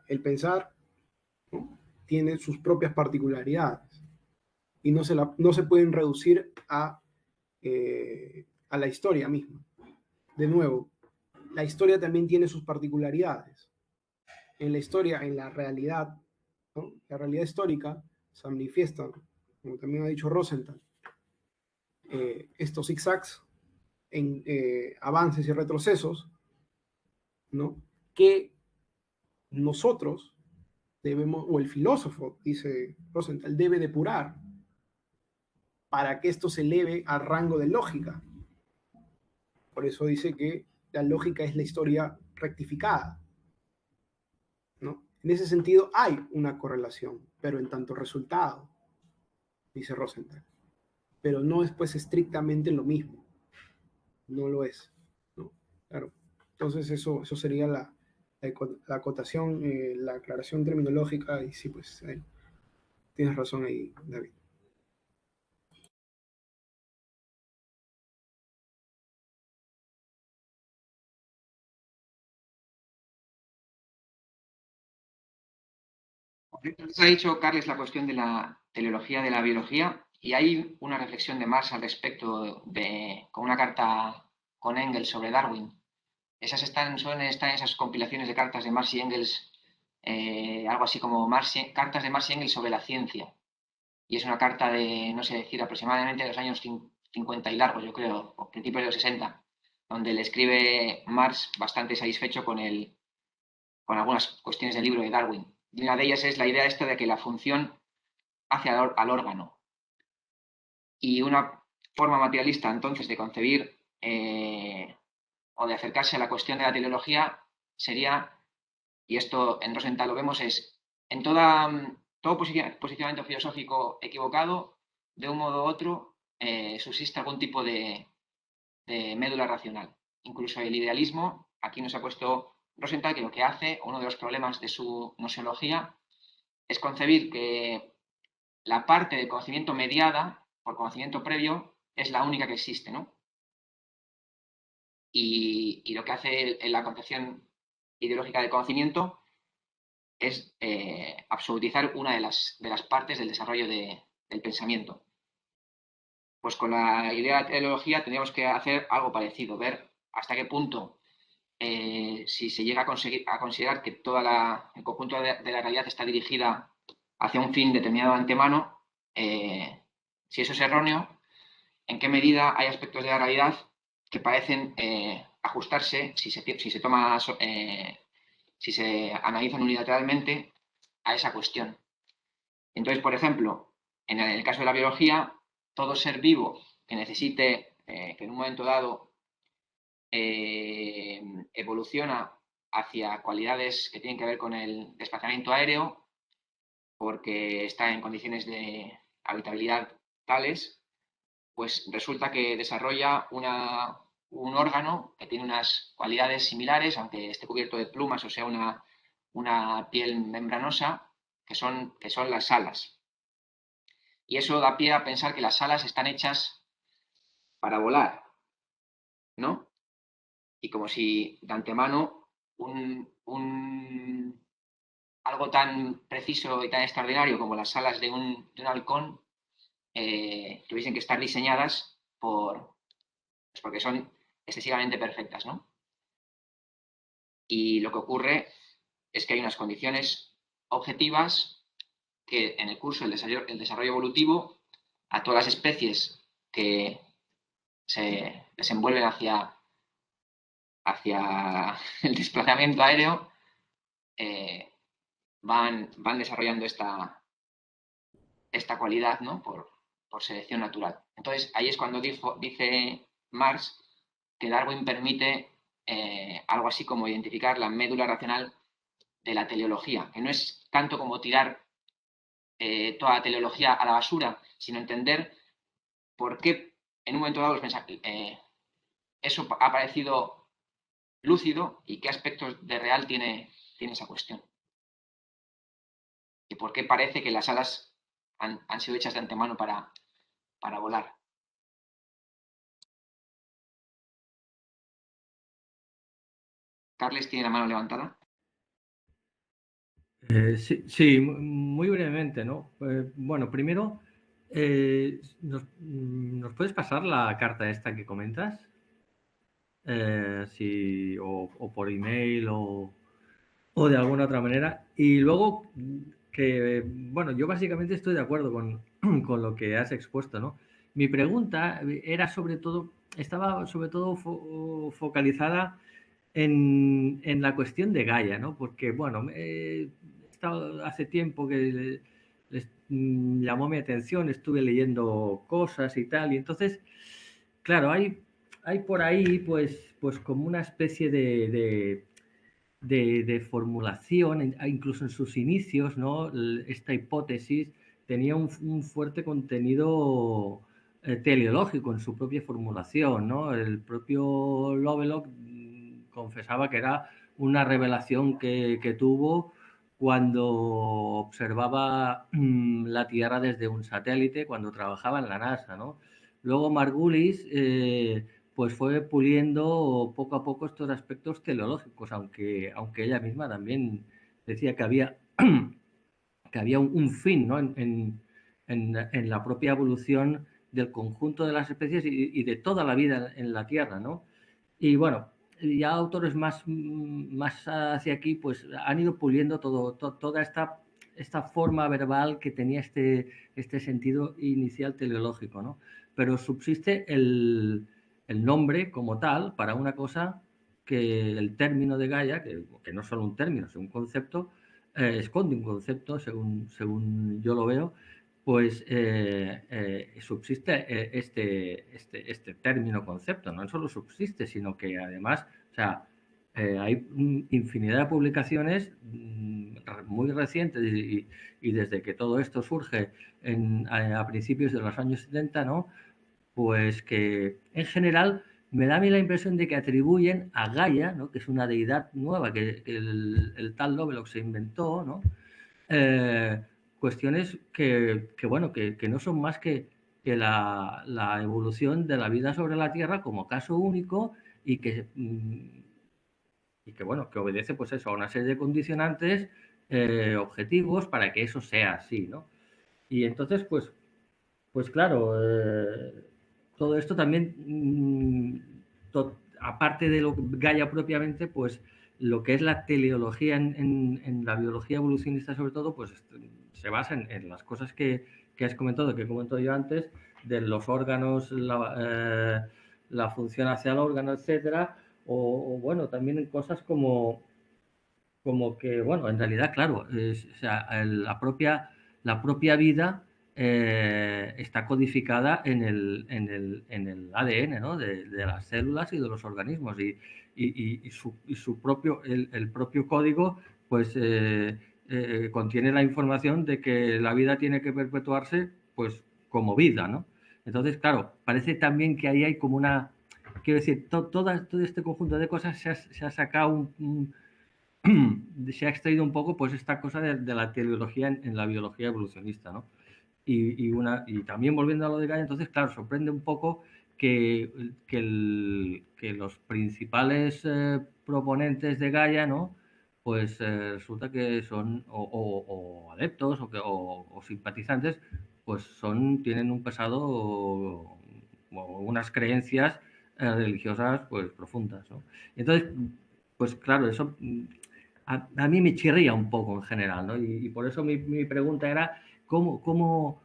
el pensar, ¿no?, tiene sus propias particularidades y no se pueden reducir a la historia misma. De nuevo, la historia también tiene sus particularidades. En la historia, en la realidad, ¿no?, la realidad histórica se manifiesta, como también ha dicho Rosenthal, estos zigzags en avances y retrocesos, ¿no?, que nosotros debemos, o el filósofo, dice Rosenthal, debe depurar para que esto se eleve al rango de lógica. Por eso dice que la lógica es la historia rectificada, ¿no? En ese sentido hay una correlación, pero en tanto resultado, dice Rosenthal. Pero no es pues estrictamente lo mismo. No lo es, ¿no? Claro. Entonces eso sería la acotación, la aclaración terminológica, y sí, pues tienes razón ahí, David.
Ha dicho, Carles, la cuestión de la teleología de la biología, y hay una reflexión de Marx al respecto con una carta con Engels sobre Darwin. Suelen estar en esas compilaciones de cartas de Marx y Engels, algo así como cartas de Marx y Engels sobre la ciencia. Y es una carta de, no sé decir, aproximadamente de los años 50 y largos, yo creo, o principios de los 60, donde le escribe Marx bastante satisfecho con algunas cuestiones del libro de Darwin. Y una de ellas es la idea esta de que la función hace al órgano. Y una forma materialista, entonces, de concebir o de acercarse a la cuestión de la teleología sería, y esto en Rosenthal lo vemos, es en todo posicionamiento filosófico equivocado, de un modo u otro, subsiste algún tipo de médula racional. Incluso el idealismo, aquí nos ha puesto Rosenthal que lo que hace, uno de los problemas de su gnoseología, es concebir que la parte de conocimiento mediada por conocimiento previo es la única que existe, ¿no? Y lo que hace en la concepción ideológica del conocimiento es absolutizar una de las partes del desarrollo del pensamiento. Pues con la idea de teleología tendríamos que hacer algo parecido, ver hasta qué punto, si se llega a considerar que todo el conjunto de la realidad está dirigida hacia un fin determinado de antemano, si eso es erróneo, en qué medida hay aspectos de la realidad que parecen ajustarse, si se analizan unilateralmente, a esa cuestión. Entonces, por ejemplo, en el caso de la biología, todo ser vivo que necesite, que en un momento dado evoluciona hacia cualidades que tienen que ver con el desplazamiento aéreo, porque está en condiciones de habitabilidad tales, pues resulta que desarrolla un órgano que tiene unas cualidades similares, aunque esté cubierto de plumas o sea una piel membranosa, que son las alas. Y eso da pie a pensar que las alas están hechas para volar, ¿no? Y como si de antemano algo tan preciso y tan extraordinario como las alas de un halcón tuviesen que estar diseñadas porque son excesivamente perfectas, ¿no? Y lo que ocurre es que hay unas condiciones objetivas que en el curso del desarrollo evolutivo, a todas las especies que se desenvuelven hacia el desplazamiento aéreo, van desarrollando esta cualidad, ¿no? Por selección natural. Entonces, ahí es cuando dice Marx que Darwin permite algo así como identificar la médula racional de la teleología, que no es tanto como tirar toda la teleología a la basura, sino entender por qué en un momento dado eso ha parecido lúcido y qué aspectos de real tiene esa cuestión. Y por qué parece que las alas han sido hechas de antemano para volar. Carles tiene la mano levantada.
Sí, muy brevemente, ¿no? Bueno, primero, ¿nos puedes pasar la carta esta que comentas? Sí, o por email o de alguna otra manera. Y luego, que, bueno, yo básicamente estoy de acuerdo con lo que has expuesto, ¿no? Mi pregunta era estaba sobre todo focalizada en la cuestión de Gaia, ¿no? Porque, bueno, he estado hace tiempo que les llamó mi atención, estuve leyendo cosas y tal, y entonces, claro, hay por ahí, pues como una especie de formulación, incluso en sus inicios, ¿no? Esta hipótesis tenía un fuerte contenido teleológico en su propia formulación, ¿no? El propio Lovelock confesaba que era una revelación que tuvo cuando observaba la Tierra desde un satélite, cuando trabajaba en la NASA, ¿no? Luego Margulis pues fue puliendo poco a poco estos aspectos teleológicos, aunque ella misma también decía que había, que había un fin, ¿no? en la propia evolución del conjunto de las especies y de toda la vida en la Tierra, ¿no? Y bueno, ya autores más hacia aquí, pues han ido puliendo toda esta forma verbal que tenía este sentido inicial teleológico, ¿no? Pero subsiste el nombre como tal para una cosa que el término de Gaia, que no es solo un término, es un concepto, esconde un concepto, según yo lo veo, pues subsiste este término concepto. No solo subsiste, sino que además, o sea, hay infinidad de publicaciones muy recientes y desde que todo esto surge a principios de los años 70, ¿no? Pues que en general me da a mí la impresión de que atribuyen a Gaia, ¿no? Que es una deidad nueva que el tal Lovelock se inventó, ¿no? Cuestiones bueno, que no son más que la evolución de la vida sobre la Tierra como caso único y bueno, que obedece pues eso, a una serie de condicionantes objetivos para que eso sea así, ¿no? Y entonces, pues claro, todo esto también, aparte de lo Gaia propiamente, pues lo que es la teleología en la biología evolucionista sobre todo, pues se basa en las cosas que has comentado, que he comentado yo antes, de los órganos, la función hacia el órgano, etcétera, o bueno, también en cosas como que, bueno, en realidad, claro, o sea, la propia vida está codificada en el ADN, ¿no? de las células y de los organismos y su propio, el propio código pues contiene la información de que la vida tiene que perpetuarse pues como vida, ¿no? Entonces, claro, parece también que ahí hay como una, quiero decir, todo este conjunto de cosas se ha sacado se ha extraído un poco pues esta cosa de la teleología en la biología evolucionista, ¿no? Y también volviendo a lo de Gaia, entonces, claro, sorprende un poco que los principales proponentes de Gaia, ¿no? Pues resulta que son o adeptos o simpatizantes, pues tienen un pasado o unas creencias religiosas pues profundas, ¿no? Entonces, pues claro, eso a mí me chirría un poco en general, ¿no? Y por eso mi pregunta era cómo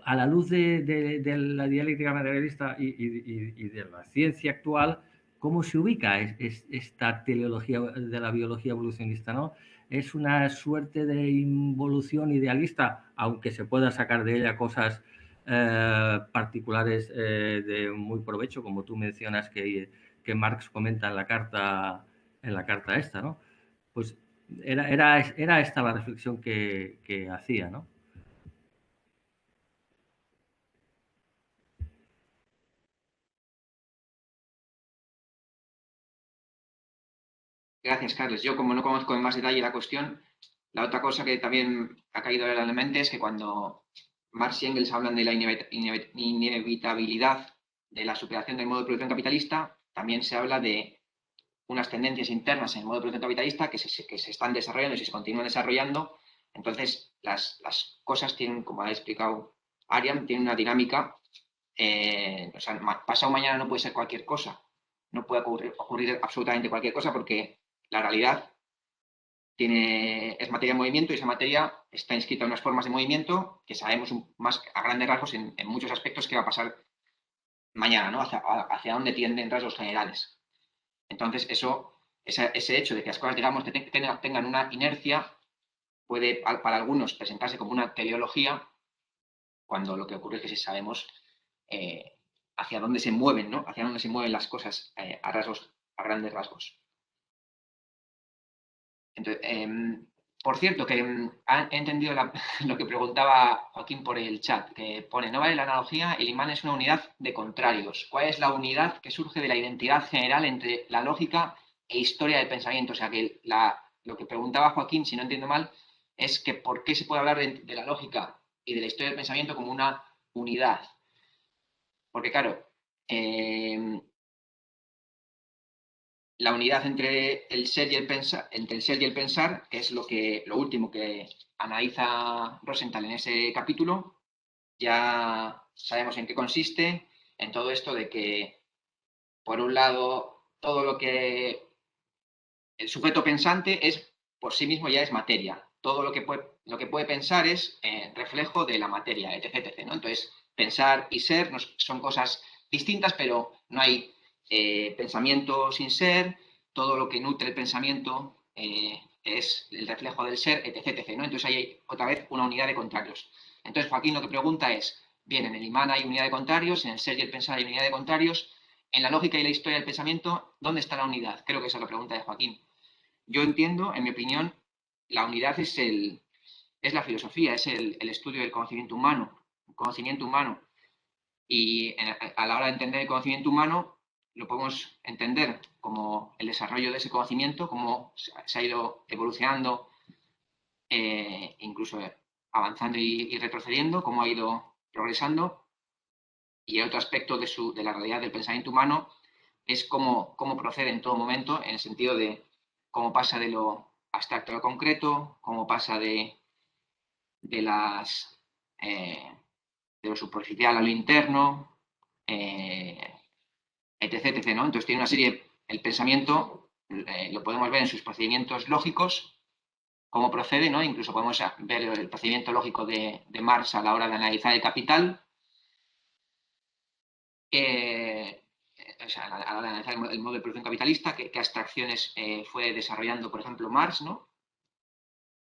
a la luz de la dialéctica materialista y de la ciencia actual, ¿cómo se ubica esta teleología de la biología evolucionista, ¿no? ¿Es una suerte de involución idealista, aunque se pueda sacar de ella cosas particulares de muy provecho, como tú mencionas que Marx comenta en la carta esta, ¿no? Pues era esta la reflexión que hacía, ¿no?
Gracias, Carlos. Yo, como no conozco en más detalle la cuestión, la otra cosa que también ha caído en la mente es que cuando Marx y Engels hablan de la inevitabilidad de la superación del modo de producción capitalista, también se habla de unas tendencias internas en el modo de producción capitalista que se están desarrollando y se continúan desarrollando. Entonces, las cosas tienen, como ha explicado Ariam, tienen una dinámica. O sea, pasado mañana no puede ser cualquier cosa. No puede ocurrir absolutamente cualquier cosa porque la realidad es materia de movimiento y esa materia está inscrita en unas formas de movimiento que sabemos más a grandes rasgos en muchos aspectos qué va a pasar mañana, ¿no? Hacia dónde tienden rasgos generales. Entonces, ese hecho de que las cosas, digamos, tengan una inercia puede para algunos presentarse como una teleología, cuando lo que ocurre es que sí sabemos hacia dónde se mueven, ¿no? Hacia dónde se mueven las cosas a grandes rasgos. Entonces, por cierto, que he entendido lo que preguntaba Joaquín por el chat, que pone, no vale la analogía, el imán es una unidad de contrarios. ¿Cuál es la unidad que surge de la identidad general entre la lógica e historia del pensamiento? O sea, que lo que preguntaba Joaquín, si no entiendo mal, es que por qué se puede hablar de la lógica y de la historia del pensamiento como una unidad. Porque, claro, la unidad entre el ser y el pensar, que es lo último que analiza Rosenthal en ese capítulo, ya sabemos en qué consiste, en todo esto de que, por un lado, todo lo que el sujeto pensante es por sí mismo ya es materia. Todo lo que puede pensar es reflejo de la materia, etc, etc, ¿no? Entonces, pensar y ser son cosas distintas, pero no hay pensamiento sin ser. Todo lo que nutre el pensamiento es el reflejo del ser, etc, etc, ¿no? Entonces, ahí hay otra vez una unidad de contrarios. Entonces, Joaquín lo que pregunta es, bien, en el imán hay unidad de contrarios, en el ser y el pensar hay unidad de contrarios, en la lógica y la historia del pensamiento, ¿dónde está la unidad? Creo que esa es la pregunta de Joaquín. Yo entiendo, en mi opinión, la unidad es la filosofía, es el estudio del conocimiento humano. Y a la hora de entender el conocimiento humano, lo podemos entender como el desarrollo de ese conocimiento, cómo se ha ido evolucionando, incluso avanzando y retrocediendo, cómo ha ido progresando. Y el otro aspecto de la realidad del pensamiento humano es cómo procede en todo momento, en el sentido de cómo pasa de lo abstracto a lo concreto, cómo pasa de lo superficial a lo interno, etc, etc, ¿no? Entonces tiene una serie, el pensamiento lo podemos ver en sus procedimientos lógicos, cómo procede, ¿no? Incluso podemos ver el procedimiento lógico de Marx a la hora de analizar el Capital, o sea, a la hora de analizar el modo de producción capitalista, qué abstracciones fue desarrollando, por ejemplo, Marx, ¿no?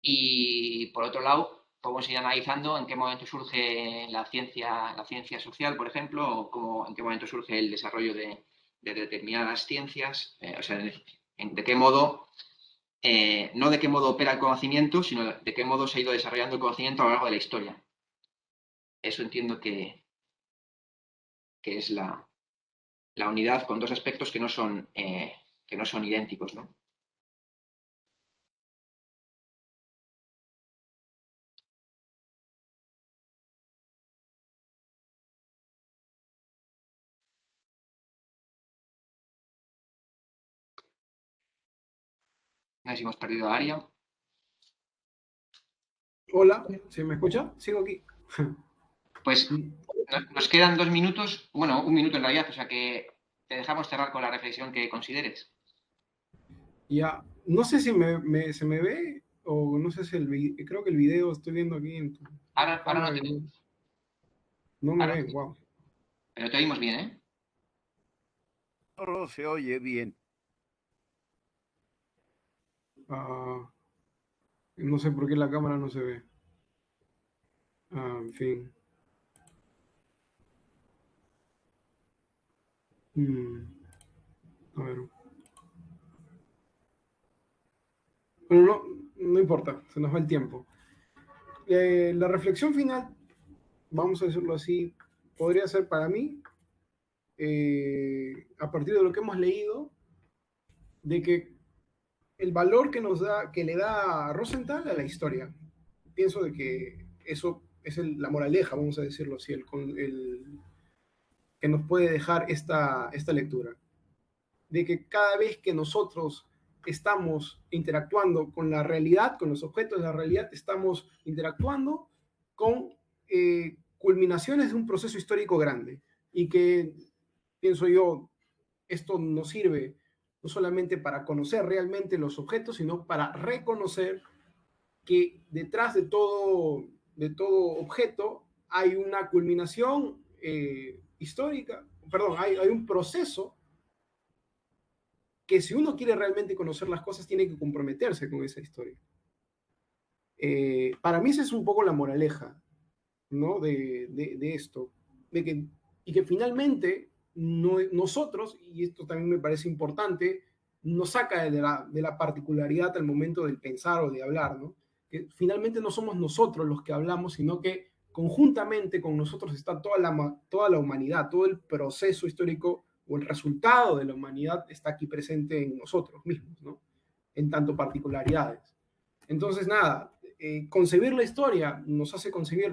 Y por otro lado, podemos ir analizando en qué momento surge la ciencia social, por ejemplo, o en qué momento surge el desarrollo de determinadas ciencias, o sea, de qué modo, no de qué modo opera el conocimiento, sino de qué modo se ha ido desarrollando el conocimiento a lo largo de la historia. Eso entiendo que es la unidad con dos aspectos que no son idénticos, ¿no? No sé si hemos perdido a Aria.
Hola, ¿sí me escucha? Sigo aquí.
Pues nos quedan 2 minutos, bueno, 1 minuto en realidad, o sea que te dejamos cerrar con la reflexión que consideres.
Ya, no sé si se me ve o no sé si creo que el video estoy viendo aquí en tu
Ahora no
cámara.
te,
No me
ahora,
ven, wow.
pero te oímos bien, ¿eh?
Solo se oye bien.
No sé por qué la cámara no se ve. En fin. A ver. Bueno, no importa, se nos va el tiempo. La reflexión final, vamos a decirlo así, podría ser para mí, a partir de lo que hemos leído, de que el valor que le da Rosenthal a la historia. Pienso de que eso es la moraleja, vamos a decirlo así, que nos puede dejar esta lectura. De que cada vez que nosotros estamos interactuando con la realidad, con los objetos de la realidad, estamos interactuando con culminaciones de un proceso histórico grande. Y que, pienso yo, esto nos sirve no solamente para conocer realmente los objetos, sino para reconocer que detrás de todo objeto hay una culminación histórica, perdón, hay un proceso que si uno quiere realmente conocer las cosas, tiene que comprometerse con esa historia. Para mí esa es un poco la moraleja, ¿no? De esto. Y que finalmente nosotros, y esto también me parece importante, nos saca de la particularidad al momento del pensar o de hablar, ¿no? Que finalmente no somos nosotros los que hablamos, sino que conjuntamente con nosotros está toda la humanidad, todo el proceso histórico o el resultado de la humanidad está aquí presente en nosotros mismos, ¿no? En tanto particularidades. Entonces, nada, concebir la historia nos hace concebir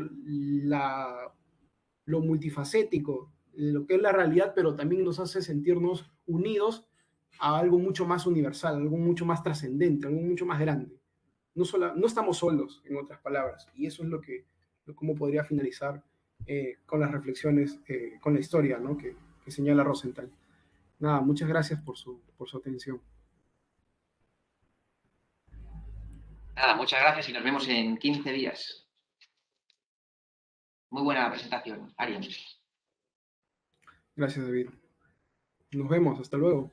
lo multifacético, lo que es la realidad, pero también nos hace sentirnos unidos a algo mucho más universal, algo mucho más trascendente, algo mucho más grande. No estamos solos, en otras palabras, y eso es cómo podría finalizar con las reflexiones, con la historia, ¿no? que señala Rosenthal. Nada, muchas gracias por su atención.
Nada, muchas gracias y nos vemos en 15 días. Muy buena presentación, Ariel.
Gracias, David. Nos vemos, hasta luego.